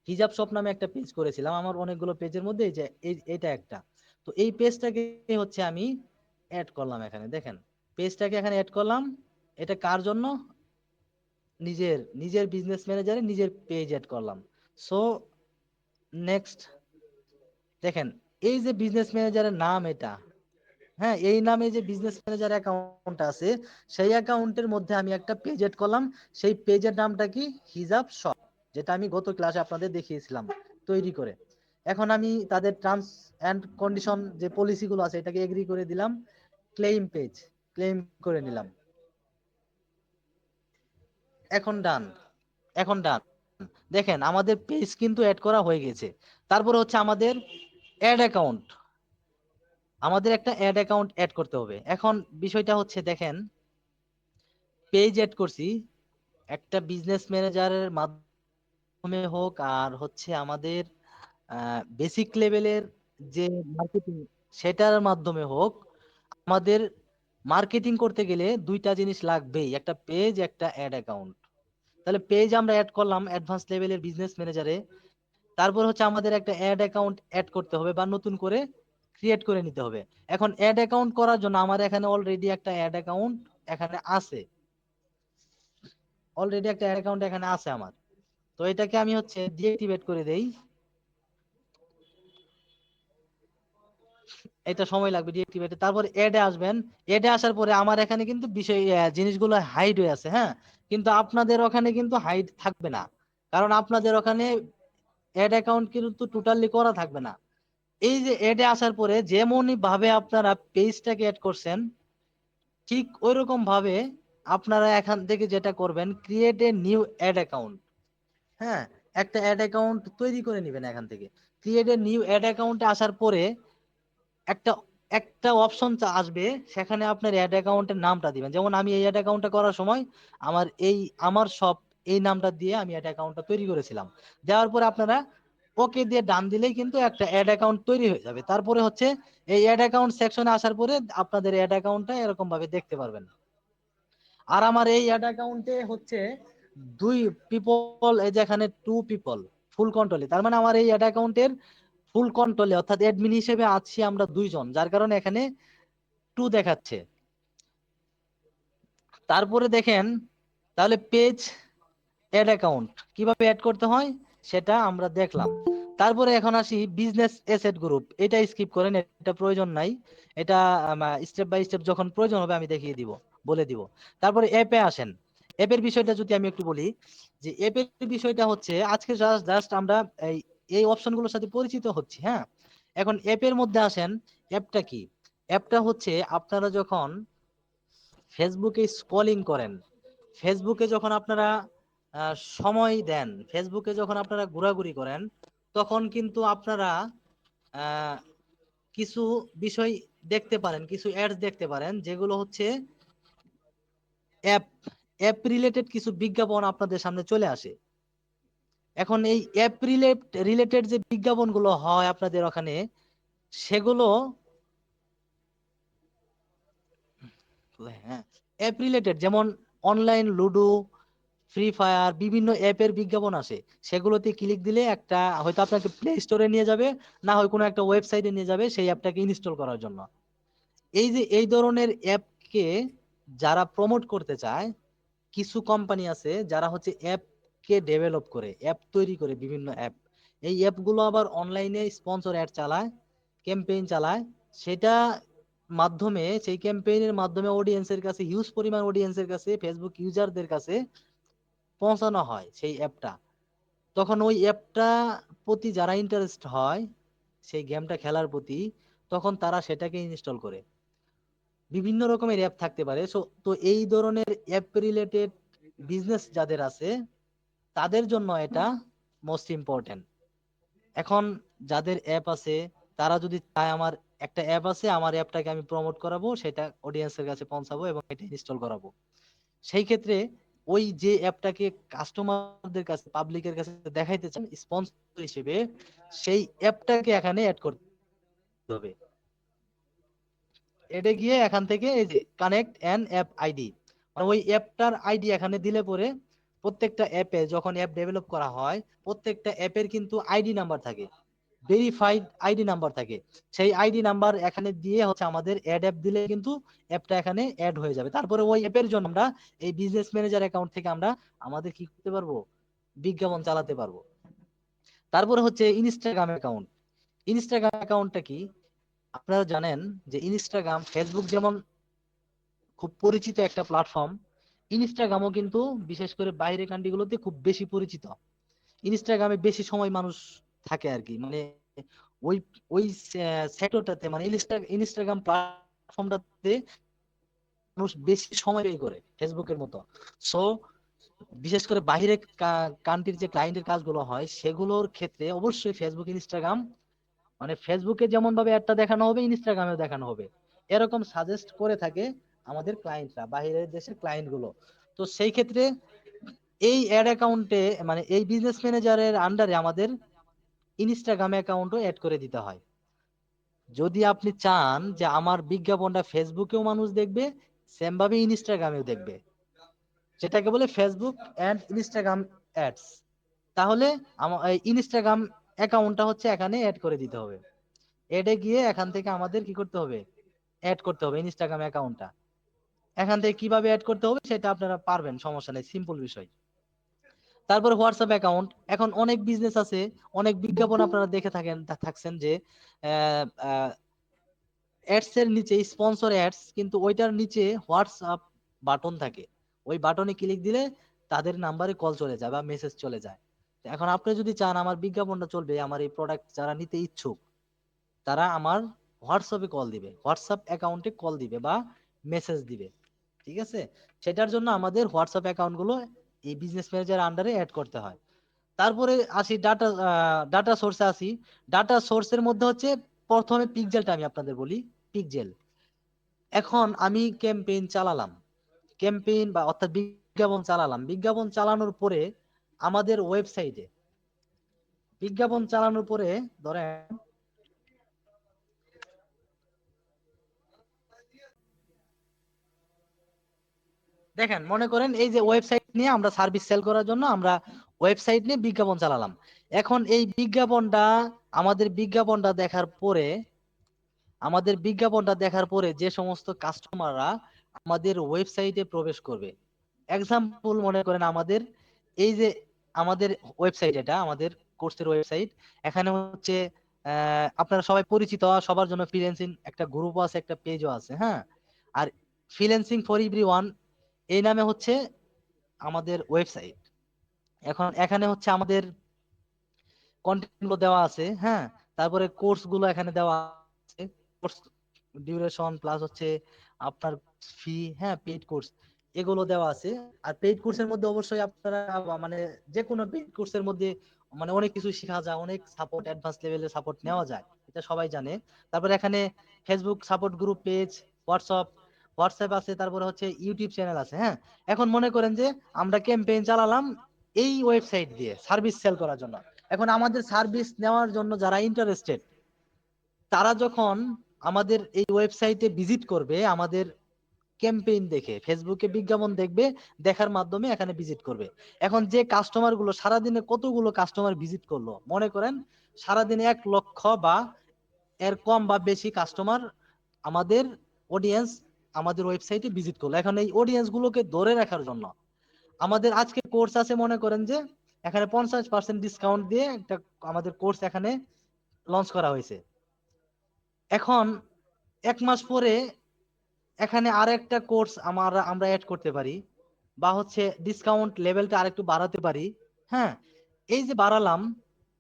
[SPEAKER 1] হিজাব শপ নামে একটা পেজ করেছিলাম আমার অনেকগুলো পেজের মধ্যে, এই যে এটা একটা। তো এই পেজটাকে হচ্ছে আমি অ্যাড করলাম এখানে, দেখেন পেজটাকে এখানে অ্যাড করলাম। এটা কার জন্য? নিজের নিজের বিজনেস ম্যানেজারে নিজের পেজ এড করলাম। সো নেক্সট দেখেন, এই যে বিজনেস ম্যানেজারের নাম এটা, হ্যাঁ এই নামে যে বিজনেস ম্যানেজার অ্যাকাউন্ট আছে সেই অ্যাকাউন্টের মধ্যে আমি একটা পেজ এড করলাম। সেই পেজের নামটা কি? হিজাব শপ, যেটা আমি গত ক্লাসে আপনাদের দেখিয়েছিলাম তৈরি করে। এখন আমি তাদের টার্মস এন্ড কন্ডিশন যে পলিসি গুলো আছে এটাকে এগ্রি করে দিলাম, ক্লেম করে নিলাম। এখন ডান, এখন ডান। দেখেন আমাদের পেজ কিন্তু অ্যাড করা হয়ে গেছে। তারপরে হচ্ছে আমাদের অ্যাড অ্যাকাউন্ট, আমাদের একটা অ্যাড অ্যাকাউন্ট অ্যাড করতে হবে। এখন বিষয়টা হচ্ছে দেখেন, পেজ অ্যাড করছি একটা বিজনেস ম্যানেজারের মাধ্যমে, মাধ্যমে হোক আর হচ্ছে আমাদের বেসিক লেভেলের যে মার্কেটিং সেটার মাধ্যমে হোক, আমাদের মার্কেটিং করতে গেলে দুইটা জিনিস লাগবেই, একটা পেজ, একটা অ্যাড অ্যাকাউন্ট। তাহলে পেজ আমরা অ্যাড করলাম অ্যাডভান্স লেভেলের বিজনেস ম্যানেজারে, তারপর হচ্ছে আমাদের একটা অ্যাড অ্যাকাউন্ট অ্যাড করতে হবে বা নতুন করে ক্রিয়েট করে নিতে হবে। এখন অ্যাড অ্যাকাউন্ট করার জন্য আমার এখানে অলরেডি একটা অ্যাড অ্যাকাউন্ট এখানে আছে, অলরেডি একটা অ্যাড অ্যাকাউন্ট এখানে আছে আমার। তো এটাকে আমি হচ্ছে ডিঅ্যাক্টিভেট করে দেই, এটা সময় লাগবে ডিঅ্যাক্টিভেট। তারপর এডে আসবেন, এডে আসার পরে আমার এখানে কিন্তু বিষয় জিনিসগুলো হাইড হয়ে আছে, হ্যাঁ, কিন্তু আপনাদের ওখানে কিন্তু হাইড থাকবে না, কারণ আপনাদের ওখানে এড অ্যাকাউন্ট কিন্তু টোটালি করা থাকবে না। এই যে এডে আসার পরে যেমনই ভাবে আপনারা পেজটাকে অ্যাড করছেন, ঠিক ওইরকম ভাবে আপনারা এখান থেকে যেটা করবেন, create a new ad account. হ্যাঁ, একটা অ্যাড অ্যাকাউন্ট তৈরি করে নেবেন এখান থেকে। ক্রিয়েট এ নিউ অ্যাড অ্যাকাউন্টে আসার পরে একটা একটা অপশন আসবে, সেখানে আপনার অ্যাড অ্যাকাউন্টের নামটা দিবেন। যেমন আমি এই অ্যাড অ্যাকাউন্টটা করার সময় আমার আমার সব এই নামটা দিয়ে আমি অ্যাড অ্যাকাউন্টটা তৈরি করেছিলাম। দেওয়ার পরে আপনারা ওকে দিয়ে ডান দিলেই কিন্তু একটা অ্যাড অ্যাকাউন্ট তৈরি হয়ে যাবে। তারপরে হচ্ছে এই অ্যাড অ্যাকাউন্ট সেকশনে আসার পরে আপনাদের অ্যাড অ্যাকাউন্টটা এরকম ভাবে দেখতে পারবেন। আর আমার এই অ্যাড অ্যাকাউন্টে হচ্ছে দুই পিপল, এই যে এখানে টু পিপল ফুল কন্ট্রোলে, তার মানে আমার এই অ্যাড অ্যাকাউন্টের ফুল কন্ট্রোলে অর্থাৎ অ্যাডমিন হিসেবে আছি আমরা দুইজন, যার কারণে এখানে টু দেখাচ্ছে। তারপরে দেখেন, তাহলে পেজ অ্যাড অ্যাকাউন্ট কিভাবে অ্যাড করতে হয় সেটা আমরা দেখলাম। তারপরে এখন আসি বিজনেস এসেট গ্রুপ, এটা স্কিপ করেন, এটা প্রয়োজন নাই। এটা স্টেপ বাই স্টেপ যখন প্রয়োজন হবে আমি দেখিয়ে দিব, বলে দিব। তারপরে অ্যাপে আসেন। অ্যাপের বিষয়টা যদি আমি একটু বলি, যে অ্যাপের বিষয়টা হচ্ছে আজকে জাস্ট জাস্ট আমরা এই এই অপশনগুলোর সাথে পরিচিত হচ্ছি, হ্যাঁ। এখন অ্যাপের মধ্যে আসেন। অ্যাপটা কি? অ্যাপটা হচ্ছে আপনারা যখন ফেসবুকে স্ক্রলিং করেন, ফেসবুকে যখন আপনারা সময় দেন, ফেসবুকে যখন আপনারা ঘোরাঘুরি করেন, তখন কিন্তু আপনারা আহ, কিছু বিষয় দেখতে পারেন, কিছু অ্যাডস দেখতে পারেন, যেগুলো হচ্ছে অ্যাপ অ্যাপ রিলেটেড কিছু বিজ্ঞাপন আপনাদের সামনে চলে আসে। এখন এই অ্যাপ রিলেটেড যে বিজ্ঞাপনগুলো হয় আপনাদের ওখানে, সেগুলো হ্যাঁ অ্যাপ রিলেটেড, যেমন অনলাইন লুডো, ফ্রি ফায়ার, বিভিন্ন অ্যাপের বিজ্ঞাপন আসে। সেগুলোতে ক্লিক দিলে একটা হয়তো আপনাকে প্লে স্টোরে নিয়ে যাবে, না হয় কোনো একটা ওয়েবসাইটে নিয়ে যাবে সেই অ্যাপটাকে ইনস্টল করার জন্য। এই যে এই ধরনের অ্যাপকে যারা প্রমোট করতে চায়, কিছু কোম্পানি আছে যারা হচ্ছে অ্যাপ কে ডেভেলপ করে, অ্যাপ তৈরি করে, বিভিন্ন অ্যাপ। এই অ্যাপগুলো আবার অনলাইনে স্পন্সর অ্যাড চালায়, ক্যাম্পেইন চালায়। সেটা মাধ্যমে, সেই ক্যাম্পেইনের মাধ্যমে অডিয়েন্সের কাছে, হিউজ পরিমাণ অডিয়েন্সের কাছে, ফেসবুক ইউজারদের কাছে পৌঁছানো হয় সেই অ্যাপটা। তখন ওই অ্যাপটা প্রতি যারা ইন্টারেস্ট হয় সেই গেমটা খেলার প্রতি, তখন তারা সেটাকে ইনস্টল করে। বিভিন্ন রকমের অ্যাপ থাকতে পারে। তো এই ধরনের অ্যাপ রিলেটেড বিজনেস যাদের আছে, তাদের জন্য এটা মোস্ট ইম্পর্টেন্ট। এখন যাদের অ্যাপ আছে, তারা যদি চায় আমার একটা অ্যাপ আছে, আমার অ্যাপটাকে আমি প্রমোট করাবো, সেটা অডিয়েন্সের কাছে পৌঁছাবো এবং এটা ইনস্টল করাবো, সেই ক্ষেত্রে ওই যে অ্যাপটাকে কাস্টমারদের কাছে, পাবলিকের কাছে দেখাইতে চান স্পন্সর হিসেবে, সেই অ্যাপটাকে এখানে অ্যাড করতে হবে। এটা গিয়ে এখান থেকে এই যে কানেক্ট অ্যান অ্যাপ আইডি, মানে ওই অ্যাপটার আইডি এখানে দিলে পরে প্রত্যেকটা অ্যাপে যখন অ্যাপ ডেভেলপ করা হয়, প্রত্যেকটা অ্যাপের কিন্তু আইডি নাম্বার থাকে, ভেরিফাইড আইডি নাম্বার থাকে। সেই আইডি নাম্বার এখানে দিয়ে হচ্ছে আমাদের অ্যাড অ্যাপ দিলে কিন্তু অ্যাপটা এখানে অ্যাড হয়ে যাবে। তারপরে ওই অ্যাপের জন্য আমরা এই বিজনেস ম্যানেজার অ্যাকাউন্ট থেকে আমরা আমাদের কি করতে পারবো, বিজ্ঞাপন চালাতে পারবো। তারপরে হচ্ছে ইনস্টাগ্রাম অ্যাকাউন্ট। ইনস্টাগ্রাম অ্যাকাউন্টটা কি? আপনারা জানেন যে ইনস্টাগ্রাম, ফেসবুক যেমন খুব পরিচিত একটা প্ল্যাটফর্ম, ইনস্টাগ্রামও কিন্তু বিশেষ করে বাইরের কান্ট্রিগুলোতে খুব বেশি পরিচিত। ইনস্টাগ্রামে বেশি সময় মানুষ থাকে আর কি, মানে ওই ওই সেক্টরটাতে, মানে ইনস্টাগ্রাম প্ল্যাটফর্মটাতে মানুষ বেশি সময় ব্যয় করে ফেসবুকের মতো। সো বিশেষ করে বাইরে কান্ট্রির যে ক্লায়েন্টের কাজগুলো হয়, সেগুলোর ক্ষেত্রে অবশ্যই ফেসবুক, ইনস্টাগ্রাম, মানে ফেসবুকে যেমন ভাবে একটা দেখানো হবে, ইনস্টাগ্রামেও দেখানো হবে, এরকম সাজেস্ট করে থাকে আমাদের ক্লায়েন্টরা, বাইরের দেশের ক্লায়েন্ট গুলো। তো সেই ক্ষেত্রে এই অ্যাড অ্যাকাউন্টে মানে এই বিজনেস ম্যানেজারের আন্ডারে আমাদের ইনস্টাগ্রাম অ্যাকাউন্টও অ্যাড করে দিতে হয়। যদি আপনি চান যে আমার বিজ্ঞাপনটা ফেসবুকেও মানুষ দেখবে, সেম ভাবে ইনস্টাগ্রামেও দেখবে, যেটাকে বলে ফেসবুক অ্যান্ড ইনস্টাগ্রাম অ্যাডস, তাহলে আমার ইনস্টাগ্রাম অ্যাকাউন্টটা হচ্ছে এখানে অ্যাড করে দিতে হবে। এডে গিয়ে এখান থেকে আমাদের কি করতে হবে, অ্যাড করতে হবে ইনস্টাগ্রাম অ্যাকাউন্টটা। এখান থেকে কিভাবে অ্যাড করতে হবে সেটা আপনারা পারবেন, সমস্যা নেই, সিম্পল বিষয়। তারপরে হোয়াটসঅ্যাপ অ্যাকাউন্ট, এখন অনেক বিজনেস আছে, অনেক বিজ্ঞাপন আপনারা দেখে থাকছেন যে অ্যাডস এর নিচে স্পন্সর অ্যাডস, কিন্তু ওইটার নিচে হোয়াটসঅ্যাপ বাটন থাকে। ওই বাটনে ক্লিক দিলে তাদের নাম্বারে কল চলে যায় বা মেসেজ চলে যায়। তো এখন আপনি যদি চান আমার বিজ্ঞাপনটা চলবে, আমার এই প্রোডাক্ট যারা নিতে ইচ্ছুক তারা আমার হোয়াটসঅ্যাপে কল দিবে, হোয়াটসঅ্যাপ অ্যাকাউন্টে কল দিবে বা মেসেজ দিবে। ঠিক আছে, সেটার জন্য আমাদের হোয়াটসঅ্যাপ অ্যাকাউন্ট গুলো এই বিজনেস ম্যানেজার আন্ডারে অ্যাড করতে হয়। তারপরে আসি ডাটা সোর্সে আসি। ডাটা সোর্সের মধ্যে হচ্ছে প্রথমে পিক্সেলটা আমি আপনাদের বলি। পিক্সেল, এখন আমি ক্যাম্পেইন চালালাম, ক্যাম্পেইন বা অর্থাৎ বিজ্ঞাপন চালালাম, বিজ্ঞাপন চালানোর পরে আমাদের ওয়েবসাইটে, বিজ্ঞাপন চালানোর পরে ধরেন দেখেন, মনে করেন এই যে ওয়েবসাইট নিয়ে আমরা সার্ভিস সেল করার জন্য আমরা ওয়েবসাইট নিয়ে বিজ্ঞাপন চালালাম। এখন এই বিজ্ঞাপনটা, আমাদের বিজ্ঞাপনটা দেখার পরে যে সমস্ত কাস্টমাররা আমাদের ওয়েবসাইটে প্রবেশ করবে, এক্সাম্পল মনে করেন আমাদের এই যে আমাদের ওয়েবসাইট, এটা আমাদের কোর্সের ওয়েবসাইট। এখানে হচ্ছে আপনারা সবাই পরিচিত, সবার জন্য ফ্রিল্যান্সিং একটা গ্রুপ আছে, একটা পেজও আছে, হ্যাঁ। আর ফ্রিল্যান্সিং ফর এভরিওয়ান এই নামে হচ্ছে আমাদের ওয়েবসাইট। এখন এখানে হচ্ছে আমাদের কন্টেন্ট গুলো দেওয়া আছে, হ্যাঁ। তারপরে কোর্স গুলো এখানে দেওয়া আছে, কোর্স ডিউরেশন প্লাস হচ্ছে আপনার ফি, হ্যাঁ, পেইড কোর্স এগুলো দেওয়া আছে। আর পেইড কোর্সের মধ্যে অবশ্যই আপনারা মানে যে কোনো পেইড কোর্সের মধ্যে মানে অনেক কিছু শেখা যায়, অনেক সাপোর্ট, অ্যাডভান্স লেভেলের সাপোর্ট নেওয়া যায়, এটা সবাই জানে। তারপরে এখানে Facebook support group page, WhatsApp WhatsApp আছে, তারপরে হচ্ছে ইউটিউব চ্যানেল আছে, হ্যাঁ। এখন মনে করেন যে আমরা ক্যাম্পেইন চালালাম এই ওয়েবসাইট দিয়ে সার্ভিস সেল করার জন্য। এখন আমাদের সার্ভিস নেওয়ার জন্য যারা ইন্টারেস্টেড, তারা যখন আমাদের এই ওয়েবসাইটে ভিজিট করবে, আমাদের ক্যাম্পেইন দেখে ফেসবুকে বিজ্ঞাপন দেখবে, দেখার মাধ্যমে এখানে ভিজিট করবে। এখন যে কাস্টমার গুলো সারাদিনে কতগুলো কাস্টমার ভিজিট করলো, মনে করেন সারাদিনে 1 লক্ষ বা এর কম বা বেশি কাস্টমার আমাদের অডিয়েন্স আমাদের ওয়েবসাইটে ভিজিট করলো। এখন এই অডিয়েন্স গুলোকে ধরে রাখার জন্য আমাদের আজকে কোর্স আছে, মনে করেন যে এখানে 50% ডিসকাউন্ট দিয়ে একটা আমাদের কোর্স এখানে লঞ্চ করা হয়েছে। এখন 1 মাস পরে এখানে আর একটা কোর্স আমরা অ্যাড করতে পারি, বা হচ্ছে ডিসকাউন্ট লেভেলটা আরেকটু বাড়াতে পারি, হ্যাঁ। এই যে বাড়ালাম,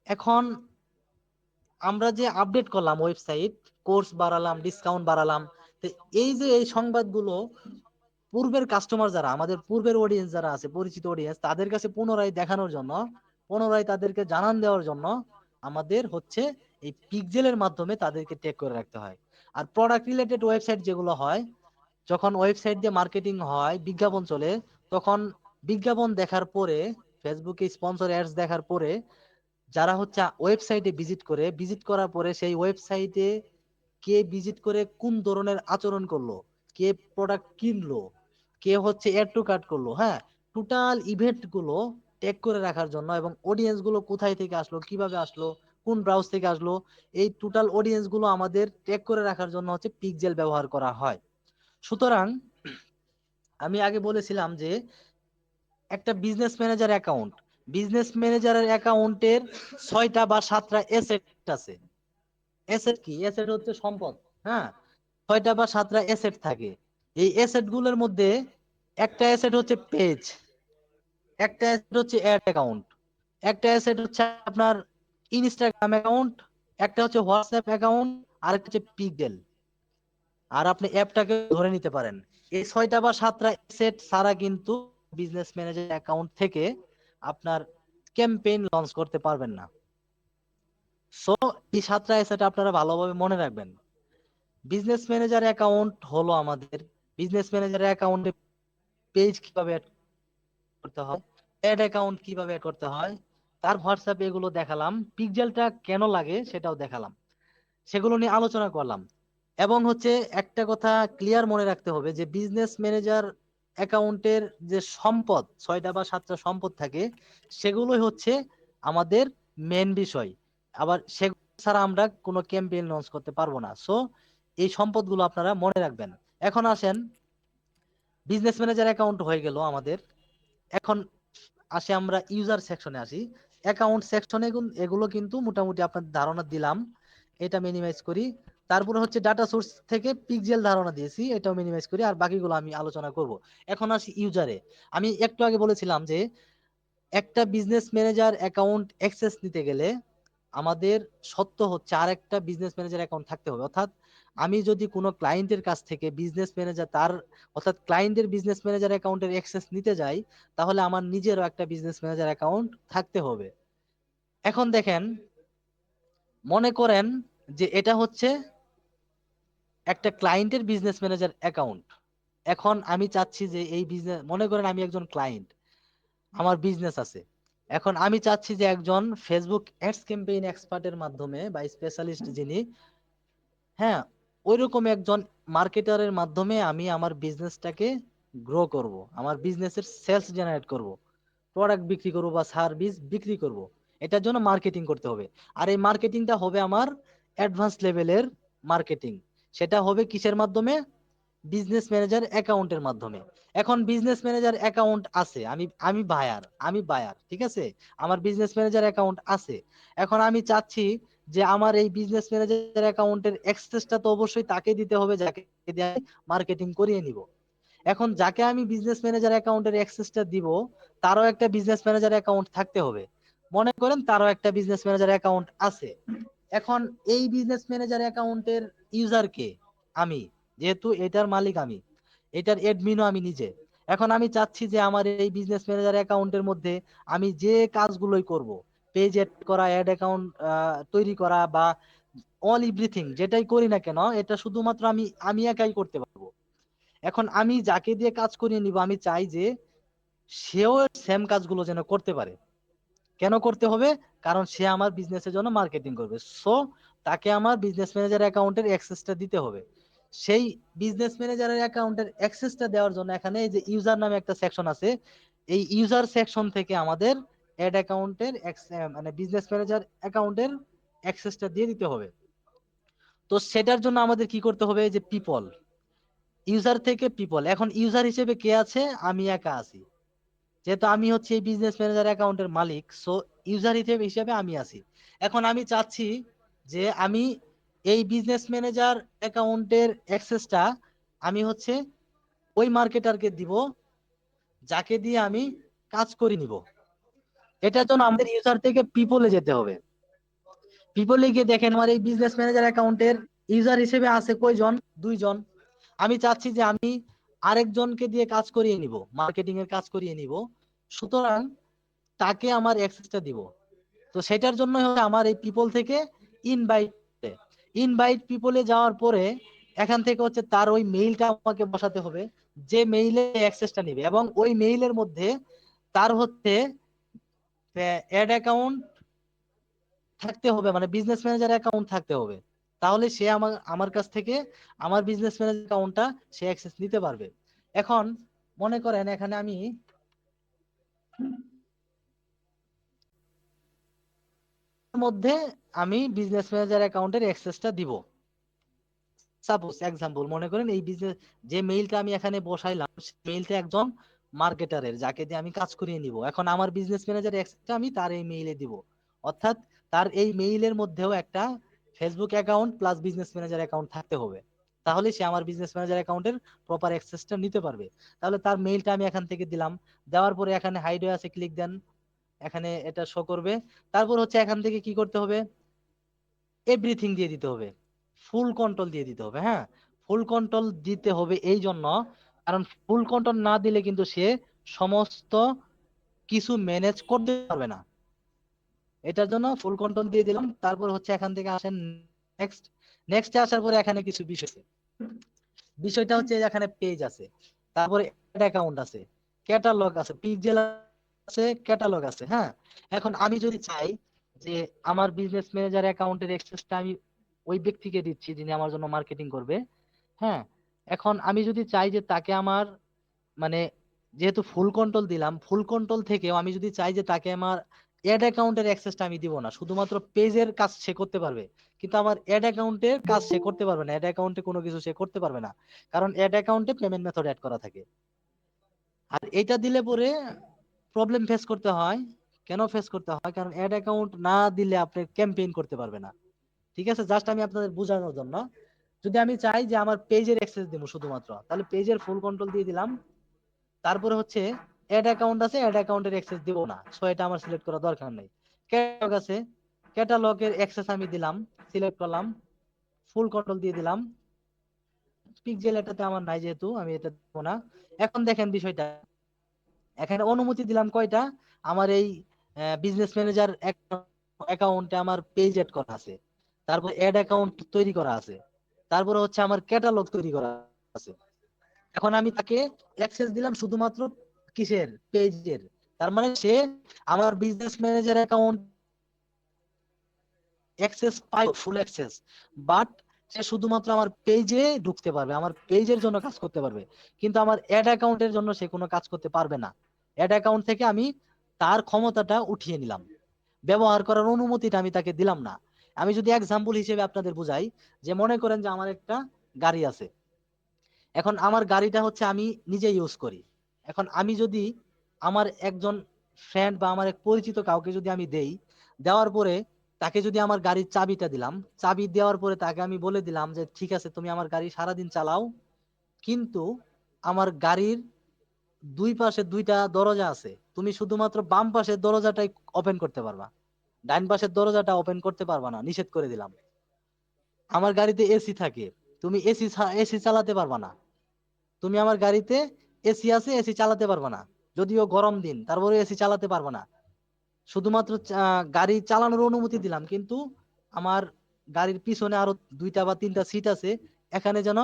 [SPEAKER 1] এখন আমরা যে আপডেট করলাম ওয়েবসাইট, কোর্স বাড়ালাম, ডিসকাউন্ট বাড়ালাম, তো এই যে এই সংবাদগুলো পূর্বের কাস্টমার যারা আমাদের পূর্বের অডিয়েন্স যারা আছে, পরিচিত অডিয়েন্স, তাদের কাছে পুনরায় দেখানোর জন্য, পুনরায় তাদেরকে জানান দেওয়ার জন্য আমাদের হচ্ছে এই পিক্সেলের মাধ্যমে তাদেরকে ট্যাগ করে রাখতে হয়। আর প্রোডাক্ট রিলেটেড ওয়েবসাইট যেগুলো হয়, যখন ওয়েবসাইট দিয়ে মার্কেটিং হয়, বিজ্ঞাপন চলে, তখন বিজ্ঞাপন দেখার পরে, ফেসবুকে স্পন্সর অ্যাডস দেখার পরে যারা হচ্ছে ওয়েবসাইটে ভিজিট করে, ভিজিট করার পরে সেই ওয়েবসাইটে কে ভিজিট করে কোন ধরনের আচরণ করলো, কে প্রোডাক্ট কিনলো, কে হচ্ছে এড টু কার্ট করলো, হ্যাঁ, টোটাল ইভেন্ট গুলো ট্যাগ করে রাখার জন্য, এবং অডিয়েন্স গুলো কোথায় থেকে আসলো, কিভাবে আসলো, কোন ব্রাউজ থেকে আসলো, এই টোটাল অডিয়েন্স গুলো আমাদের ট্যাগ করে রাখার জন্য হচ্ছে পিক্সেল ব্যবহার করা হয়। সুতরাং আমি আগে বলেছিলাম যে একটা বিজনেস ম্যানেজার অ্যাকাউন্ট, বিজনেস ম্যানেজারের অ্যাকাউন্টের 6টা বা 7টা এসেট আছে। এসেট কি? এসেট হচ্ছে সম্পদ, হ্যাঁ। 6টা বা 7টা এসেট থাকে। এই এসেট গুলোর মধ্যে একটা এসেট হচ্ছে পেজ, একটা এসেট হচ্ছে অ্যাড অ্যাকাউন্ট, একটা এসেট হচ্ছে আপনার ইনস্টাগ্রাম অ্যাকাউন্ট, একটা হচ্ছে হোয়াটসঅ্যাপ অ্যাকাউন্ট, আর একটা হচ্ছে পিক্সেল। আর আপনি অ্যাপটাকে ধরে নিতে পারেন। এই 6টা বা 7টা এসেট ছাড়া কিন্তু বিজনেস ম্যানেজার অ্যাকাউন্ট থেকে আপনার ক্যাম্পেইন লঞ্চ করতে পারবেন না। সো এই 7টা এসেট আপনারা ভালোভাবে মনে রাখবেন। বিজনেস ম্যানেজার অ্যাকাউন্ট হলো আমাদের, বিজনেস ম্যানেজার অ্যাকাউন্টে পেজ কিভাবে অ্যাড করতে হয়, অ্যাড অ্যাকাউন্ট কিভাবে add করতে হয়, তার হোয়াটসঅ্যাপে এগুলো দেখালাম, পিক্সেলটা কেন লাগে সেটাও দেখালাম, সেগুলো নিয়ে আলোচনা করলাম। এবং হচ্ছে একটা কথা ক্লিয়ার মনে রাখতে হবে যে বিজনেস ম্যানেজার অ্যাকাউন্টের যে সম্পদ, 6টা বা 7টা সম্পদ থাকে, সেগুলোই হচ্ছে আমাদের মেন বিষয়। আবার সেগুলো ছাড়া আমরা কোনো ক্যাম্পেইন লঞ্চ করতে পারবো না। সো এই সম্পদগুলো আপনারা মনে রাখবেন। এখন আসেন, বিজনেস ম্যানেজার অ্যাকাউন্ট হয়ে গেল আমাদের। এখন আসে আমরা ইউজার সেকশনে আসি। অ্যাকাউন্ট সেকশনে এগুলো কিন্তু মোটামুটি আপনার ধারণা দিলাম, এটা মিনিমাইজ করি। তারপরে হচ্ছে ডাটা সোর্স থেকে পিক্সেল ধারণা দিয়েছি, এটাও মিনিমাইজ করি, আর বাকিগুলো আমি আলোচনা করব। এখন আসি ইউজারে। আমি একটু আগে বলেছিলাম যে একটা বিজনেস ম্যানেজার অ্যাকাউন্ট অ্যাক্সেস নিতে গেলে আমাদের সত্য হচ্ছে আর একটা বিজনেস ম্যানেজার অ্যাকাউন্ট থাকতে হবে। অর্থাৎ আমি যদি কোনো ক্লায়েন্টের কাছ থেকে বিজনেস ম্যানেজার তার, অর্থাৎ ক্লায়েন্টের বিজনেস ম্যানেজার অ্যাকাউন্টের অ্যাক্সেস নিতে যাই, তাহলে আমার নিজেরও একটা বিজনেস ম্যানেজার অ্যাকাউন্ট থাকতে হবে। এখন দেখেন, মনে করেন যে এটা হচ্ছে একটা ক্লায়েন্টের বিজনেস ম্যানেজার অ্যাকাউন্ট। এখন আমি চাচ্ছি যে এই বিজনেস, মনে করেন আমি একজন ক্লায়েন্ট, আমার বিজনেস আছে। এখন আমি চাচ্ছি যে একজন ফেসবুক অ্যাডস ক্যাম্পেইন এক্সপার্টের মাধ্যমে বা স্পেশালিস্ট যিনি, হ্যাঁ, ওইরকম একজন মার্কেটারের মাধ্যমে আমি আমার বিজনেসটাকে গ্রো করব, আমার বিজনেসের সেলস জেনারেট করব, প্রোডাক্ট বিক্রি করব বা সার্ভিস বিক্রি করব। এটার জন্য মার্কেটিং করতে হবে। আর এই মার্কেটিংটা হবে আমার অ্যাডভান্স লেভেলের মার্কেটিং। সেটা হবে কিসের মাধ্যমে? বিজনেস ম্যানেজার অ্যাকাউন্টের মাধ্যমে। এখন বিজনেস ম্যানেজার অ্যাকাউন্ট আছে, আমি বায়ার, ঠিক আছে, আমার বিজনেস ম্যানেজার অ্যাকাউন্ট আছে। এখন আমি চাচ্ছি যে আমার এই বিজনেস ম্যানেজার অ্যাকাউন্টের অ্যাক্সেসটা তো অবশ্যই তাকে দিতে হবে যাকে দিয়ে মার্কেটিং করিয়ে নিব। এখন যাকে আমি বিজনেস ম্যানেজার অ্যাকাউন্টের অ্যাক্সেসটা দিব, তারও একটা বিজনেস ম্যানেজার অ্যাকাউন্ট থাকতে হবে। মনে করেন তারও একটা বিজনেস ম্যানেজার অ্যাকাউন্ট আছে। এখন এই বিজনেস ম্যানেজার অ্যাকাউন্টের ইউজার কে? আমি, যেহেতু এটার মালিক আমি, এটার এডমিনও আমি নিজে। এখন আমি চাচ্ছি যে আমার এই বিজনেস ম্যানেজার অ্যাকাউন্টের মধ্যে আমি যে কাজগুলোই করব, পেজ এড করা, অ্যাড অ্যাকাউন্ট তৈরি করা, বা অল এভরিথিং যেটাই করি না কেন, এটা শুধুমাত্র আমি আমি একাই করতে পারবো। এখন আমি যাকে দিয়ে কাজ করিয়ে নিব, আমি চাই যে সেও সেম কাজগুলো যেন করতে পারে। কেন করতে হবে? কারণ সে আমার বিজনেসের জন্য মার্কেটিং করবে। সো তাকে আমার বিজনেস ম্যানেজার অ্যাকাউন্টের অ্যাক্সেসটা দিতে হবে। সেই বিজনেস ম্যানেজারের অ্যাকাউন্টের অ্যাক্সেসটা দেওয়ার জন্য এখানে এই যে ইউজার নামে একটা সেকশন আছে, এই ইউজার সেকশন থেকে আমাদের অ্যাড অ্যাকাউন্টের মানে বিজনেস ম্যানেজার অ্যাকাউন্টের অ্যাক্সেসটা দিয়ে দিতে হবে। তো সেটার জন্য আমাদের কি করতে হবে? যে পিপল, ইউজার থেকে পিপল। এখন ইউজার হিসেবে কে আছে? আমি একা আছি, যেহেতু আমি হচ্ছে এই বিজনেস ম্যানেজার অ্যাকাউন্টের মালিক। সো ইউজার হিসেবে হিসেবে আমি আছি। এখন আমি চাচ্ছি যে আমি এই বিজনেস ম্যানেজার অ্যাকাউন্টের অ্যাক্সেসটা আমি হচ্ছে ওই মার্কেটারকে দিব যাকে দিয়ে আমি কাজ করে নিব। এটার জন্য আমাদের ইউজার থেকে পিপলে যেতে হবে। পিপলে গিয়ে দেখেন আমার এই বিজনেস ম্যানেজার অ্যাকাউন্টের ইউজার হিসেবে আছে কয়জন? 2 জন। আমি চাচ্ছি যে আমি আরেকজনকে দিয়ে কাজ করিয়ে নিব, মার্কেটিং এর কাজ করিয়ে নিব। সুতরাং তাকে আমার অ্যাক্সেসটা দিব। তো সেটার জন্য হচ্ছে আমার এই পিপল থেকে ইনভাইট, ইনভাইট পিপলে যাওয়ার পরে এখান থেকে হচ্ছে তার ওই মেইলটা আমাকে বসাতে হবে, যে মেইলে অ্যাক্সেসটা নিবে, এবং ওই মেইলের মধ্যে তার হচ্ছে অ্যাড অ্যাকাউন্ট থাকতে হবে, মানে বিজনেস ম্যানেজার অ্যাকাউন্ট থাকতে হবে। তাহলে সে আমার আমার কাছ থেকে আমার বিজনেস ম্যানেজার অ্যাকাউন্টটা সে অ্যাক্সেস নিতে পারবে। এখন মনে করেন এখানে আমি মধ্যে আমি বিজনেস ম্যানেজার অ্যাকাউন্টের অ্যাক্সেসটা দিব। সাপোজ এক্সাম্পল মনে করেন এই বিজনেস, যে মেইলটা আমি এখানে বসাইলাম, মেইলটা একজন মার্কেটারের, যাকে দিয়ে আমি কাজ করিয়ে নিব। এখন আমার বিজনেস ম্যানেজার অ্যাক্সেসটা আমি তার এই মেইলে দিব। অর্থাৎ তার এই মেইলের মধ্যেও একটা Facebook account plus business manager account থাকতে হবে। তাহলে সে আমার বিজনেস ম্যানেজার অ্যাকাউন্টের প্রপার অ্যাক্সেসটা নিতে পারবে। তাহলে তার মেইলটা আমি এখান থেকে দিলাম। দেওয়ার পরে এখানে হাইড হয়ে আছে, ক্লিক দেন, এখানে এটা শো করবে। তারপর হচ্ছে এখান থেকে কি করতে হবে? এভরিথিং দিয়ে দিতে হবে, ফুল কন্ট্রোল দিয়ে দিতে হবে। হ্যাঁ, ফুল কন্ট্রোল দিতে হবে এই জন্য, কারণ ফুল কন্ট্রোল না দিলে কিন্তু সে সমস্ত কিছু ম্যানেজ করতে পারবে না। এটার জন্য ফুল কন্ট্রোল দিয়ে দিলাম। তারপর হচ্ছে এখান থেকে আসেন নেক্সট। নেক্সটে আসার পরে এখানে কিছু বিষয় আছে। বিষয়টা হচ্ছে এখানে পেজ আছে, তারপরে অ্যাকাউন্ট আছে, ক্যাটালগ আছে, পিক্সেল আছে, ক্যাটালগ আছে। হ্যাঁ, এখন আমি যদি চাই যে আমার বিজনেস ম্যানেজার অ্যাকাউন্টের অ্যাক্সেসটা আমি ওই ব্যক্তিকে দিচ্ছি যিনি আমার জন্য মার্কেটিং করবে। হ্যাঁ, এখন আমি যদি চাই যে তাকে আমার মানে যেহেতু ফুল কন্ট্রোল দিলাম, ফুল কন্ট্রোল থেকেও আমি যদি চাই যে তাকে আমার অ্যাড অ্যাকাউন্টের অ্যাক্সেসটা আমি দিব না, শুধুমাত্র পেজের কাজ সে করতে পারবে, কিন্তু আমার অ্যাড অ্যাকাউন্টের কাজ সে করতে পারবে না, অ্যাড অ্যাকাউন্টে কোনো কিছু সে করতে পারবে না, কারণ অ্যাড অ্যাকাউন্টে পেমেন্ট মেথড অ্যাড করা থাকে। আর এটা দিলে পরে প্রবলেম ফেস করতে হয়। কেন ফেস করতে হয়? কারণ অ্যাড অ্যাকাউন্ট না দিলে আপনি ক্যাম্পেইন করতে পারবে না। ঠিক আছে, জাস্ট আমি আপনাদের বোঝানোর জন্য। যদি আমি চাই যে আমার পেজের অ্যাক্সেস দেবো শুধুমাত্র, তাহলে পেজের ফুল কন্ট্রোল দিয়ে দিলাম। তারপরে হচ্ছে অ্যাড অ্যাকাউন্ট আছে, অ্যাড অ্যাকাউন্টের অ্যাক্সেস দিব না, সো এটা আমার সিলেক্ট করা দরকার নেই। ক্যাটালগ আছে, ক্যাটালগের অ্যাক্সেস আমি দিলাম, সিলেক্ট করলাম, ফুল কন্ট্রোল দিয়ে দিলাম। পিক্সেল এটাতে আমার নাই যেহেতু আমি এটা দেবো না। এখন দেখেন বিষয়টা, এখানে অনুমতি দিলাম কয়টা? আমার এই বিজনেস ম্যানেজার অ্যাকাউন্টে আমার পেজ এড করা আছে, তারপর অ্যাড অ্যাকাউন্ট তৈরি করা আছে, তারপরে হচ্ছে আমার ক্যাটালগ তৈরি করা আছে। এখন আমি তাকে অ্যাক্সেস দিলাম শুধুমাত্র কিসের? পেজের। তার মানে সে আমার বিজনেস ম্যানেজার অ্যাকাউন্ট অ্যাক্সেস পায়, ফুল অ্যাক্সেস, বাট সে শুধুমাত্র আমার পেজে ঢুকতে পারবে, আমার পেজের জন্য কাজ করতে পারবে, কিন্তু আমার অ্যাড অ্যাকাউন্টের জন্য সে কোনো কাজ করতে পারবে না। অ্যাড অ্যাকাউন্ট থেকে আমি তার ক্ষমতাটা উঠিয়ে নিলাম, ব্যবহার করার অনুমতিটা আমি তাকে দিলাম না। আমি যদি এক্সাম্পল হিসেবে আপনাদের বুঝাই, যে মনে করেন যে আমার একটা গাড়ি আছে, এখন আমার গাড়িটা হচ্ছে আমি নিজে ইউজ করি। এখন আমি যদি আমার একজন ফ্রেন্ড বা আমার এক পরিচিত কাউকে যদি আমি দেই, দেওয়ার পরে তাকে যদি আমার গাড়ির চাবিটা দিলাম, চাবি দেওয়ার পরে তাকে আমি বলে দিলাম যে ঠিক আছে তুমি আমার গাড়ি সারাদিন চালাও, কিন্তু আমার গাড়ির দুই পাশে দুইটা দরজা আছে, তুমি শুধুমাত্র বাম পাশের দরজাটাই ওপেন করতে পারবা, ডাইন পাশের দরজাটা ওপেন করতে পারবা না, নিষেধ করে দিলাম। আমার গাড়িতে এসি থাকে, তুমি এসি চালাতে পারবা না, তুমি আমার গাড়িতে এসি আছে, এসি চালাতে পারবা না, যদিও গরম দিন তারপরে এসি চালাতে পারবা না। শুধুমাত্র গাড়ি চালানোর অনুমতি দিলাম, কিন্তু আমার গাড়ির পিছনে আরো দুইটা বা তিনটা সিট আছে, এখানে যেন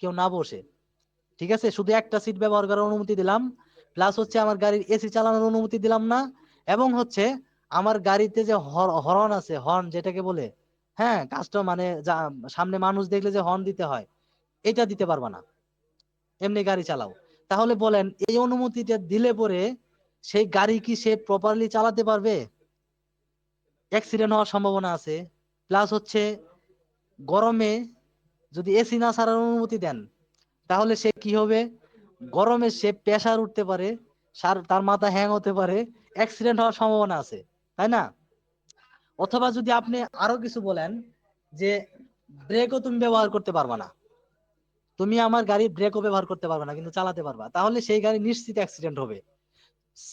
[SPEAKER 1] কেউ না বসে। ঠিক আছে, শুধু একটা সিট ব্যবহার করার অনুমতি দিলাম, প্লাস হচ্ছে আমার গাড়ির এসি চালানোর অনুমতি দিলাম না, এবং হচ্ছে আমার গাড়িতে যে হর্ন আছে, হর্ন যেটাকে বলে, হ্যাঁ কাস্টম মানে সামনে মানুষ দেখলে যে হর্ন দিতে হয়, এটা দিতে পারবা না, এমনি গাড়ি চালাও। তাহলে বলেন এই অনুমতিটা দিলে পরে সেই গাড়ি কি সে প্রপারলি চালাতে পারবে? অ্যাক্সিডেন্ট হওয়ার সম্ভাবনা আছে। প্লাস হচ্ছে গরমে যদি এসি না ছাড়ার অনুমতি দেন, তাহলে সে কি হবে? গরমে সে প্রেসার উঠতে পারে, তার মাথা হ্যাং হতে পারে, অ্যাক্সিডেন্ট হওয়ার সম্ভাবনা আছে, তাই না? অথবা যদি আপনি আরো কিছু বলেন যে ব্রেকও তুমি ব্যবহার করতে পারবা না, তুমি আমার গাড়ি ব্রেকও ব্যবহার করতে পারবে না কিন্তু চালাতে পারবা, তাহলে সেই গাড়ি নিশ্চিত অ্যাক্সিডেন্ট হবে।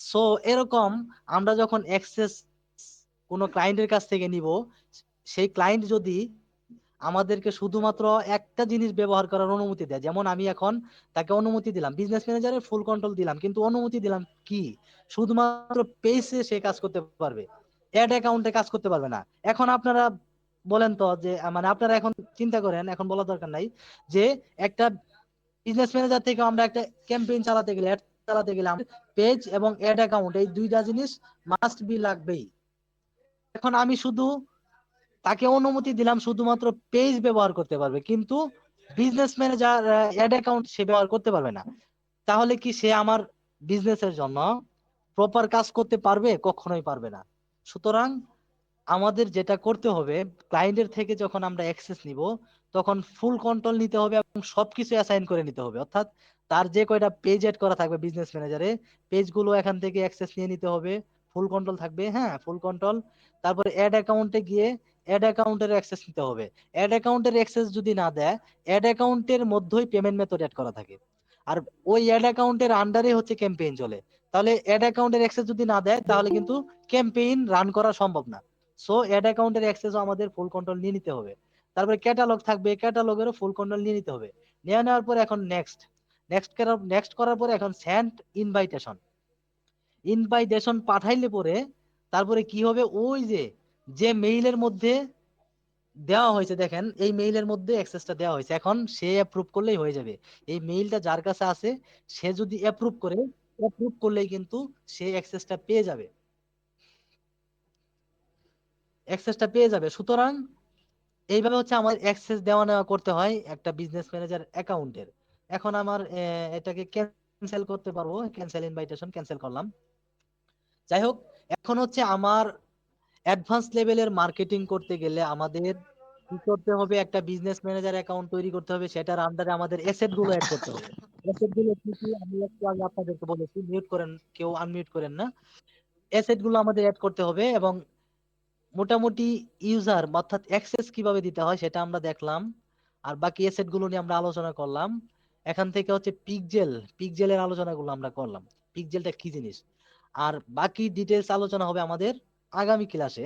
[SPEAKER 1] সো এরকম আমরা যখন অ্যাক্সেস কোনো ক্লায়েন্টের কাছ থেকে নিব, সেই ক্লায়েন্ট যদি আমাদেরকে শুধুমাত্র একটা জিনিস ব্যবহার করার অনুমতি দেয়, যেমন আমি এখন তাকে অনুমতি দিলাম, বিজনেস ম্যানেজারের ফুল কন্ট্রোল দিলাম, কিন্তু অনুমতি দিলাম কি? শুধুমাত্র পেজে সে কাজ করতে পারবে, অ্যাড অ্যাকাউন্টে কাজ করতে পারবে না। এখন আপনারা বলেন তো যে মানে আপনারা এখন চিন্তা করেন, এখন বলা দরকার নাই, যে একটা বিজনেস ম্যানেজার থেকে আমরা একটা ক্যাম্পেইন চালাতে গেলে, অ্যাড চালাতে গেলে পেজ এবং অ্যাড অ্যাকাউন্ট এই দুইটা জিনিস মাস্ট বি লাগবেই। এখন আমি শুধু তাকে অনুমতি দিলাম শুধুমাত্র পেজ ব্যবহার করতে পারবে, কিন্তু বিজনেস ম্যানেজার অ্যাড অ্যাকাউন্ট সে ব্যবহার করতে পারবে না। তাহলে কি সে আমার বিজনেসের জন্য প্রপার কাজ করতে পারবে? কখনোই পারবে না। সুতরাং আমাদের যেটা করতে হবে, ক্লায়েন্টের থেকে যখন আমরা অ্যাক্সেস নিব, তখন ফুল কন্ট্রোল নিতে হবে এবং সবকিছু অ্যাসাইন করে নিতে হবে, অর্থাৎ তার যে কয়টা পেজ এড করা থাকবে বিজনেস ম্যানেজারে, পেজগুলো এখান থেকে অ্যাক্সেস নিয়ে নিতে হবে, ফুল কন্ট্রোল থাকবে, হ্যাঁ ফুল কন্ট্রোল। তারপরে অ্যাড অ্যাকাউন্টে গিয়ে অ্যাড অ্যাকাউন্টের অ্যাক্সেস নিতে হবে। অ্যাড অ্যাকাউন্টের অ্যাক্সেস যদি না দেয়, অ্যাড অ্যাকাউন্টের মধ্যেই পেমেন্ট মেথড অ্যাড করা থাকে, আর ওই অ্যাড অ্যাকাউন্টের আন্ডারে হচ্ছে ক্যাম্পেইন চলে। তাহলে অ্যাড অ্যাকাউন্টের অ্যাক্সেস যদি না দেয়, তাহলে কিন্তু ক্যাম্পেইন রান করা সম্ভব না। সো অ্যাড অ্যাকাউন্টের অ্যাক্সেসও আমাদের ফুল কন্ট্রোল নিয়ে নিতে হবে। তারপরে ক্যাটালগ থাকবে, ক্যাটালগেরও ফুল কন্ট্রোল নিয়ে নিতে হবে। নিয়ে নেওয়ার পরে এখন নেক্সট, নেক্সট করার পরে এখন সেন্ড ইনভাইটেশন। ইনভাইটেশন পাঠাইলে পরে তারপরে কি হবে? ওই যে যে মেইলের মধ্যে দেওয়া হয়েছে, দেখেন এই মেইলের মধ্যে অ্যাক্সেসটা দেওয়া হয়েছে, এখন সে অ্যাপ্রুভ করলেই হয়ে যাবে। এই মেইলটা যার কাছে আছে সে যদি অ্যাপ্রুভ করে, অ্যাপ্রুভ করলেই কিন্তু সে অ্যাক্সেসটা পেয়ে যাবে, সুতরাং এইভাবে হচ্ছে আমাদের অ্যাক্সেস দেওয়া নেওয়া করতে হয় একটা বিজনেস ম্যানেজার অ্যাকাউন্টের। এখন আমার এটাকে ক্যান্সেল করতে পারবো, ক্যান্সেল ইনভাইটেশন ক্যান্সেল করলাম। যাই হোক, এখন হচ্ছে আমার অ্যাডভান্স লেভেলের মার্কেটিং করতে গেলে আমাদের কি করতে হবে, একটা বিজনেস ম্যানেজার অ্যাকাউন্ট তৈরি করতে হবে, সেটার আন্ডারে আমাদের অ্যাসেট গুলো অ্যাড করতে হবে। অ্যাসেট গুলো কি কি আমি একটু আগে আপনাদেরকে বলেছি, মিউট করেন, কেউ আনমিউট করেন না। অ্যাসেট গুলো আমাদের অ্যাড করতে হবে এবং মোটামুটি ইউজার অর্থাৎ অ্যাক্সেস কিভাবে দিতে হয় সেটা আমরা দেখলাম, আর বাকি অ্যাসেট গুলো নিয়ে আমরা আলোচনা করলাম। এখান থেকে হচ্ছে পিকজেলের আলোচনাগুলো আমরা করলাম, পিকজেলটা কি জিনিস। আর বাকি ডিটেলস আলোচনা হবে আমাদের আগামী ক্লাসে।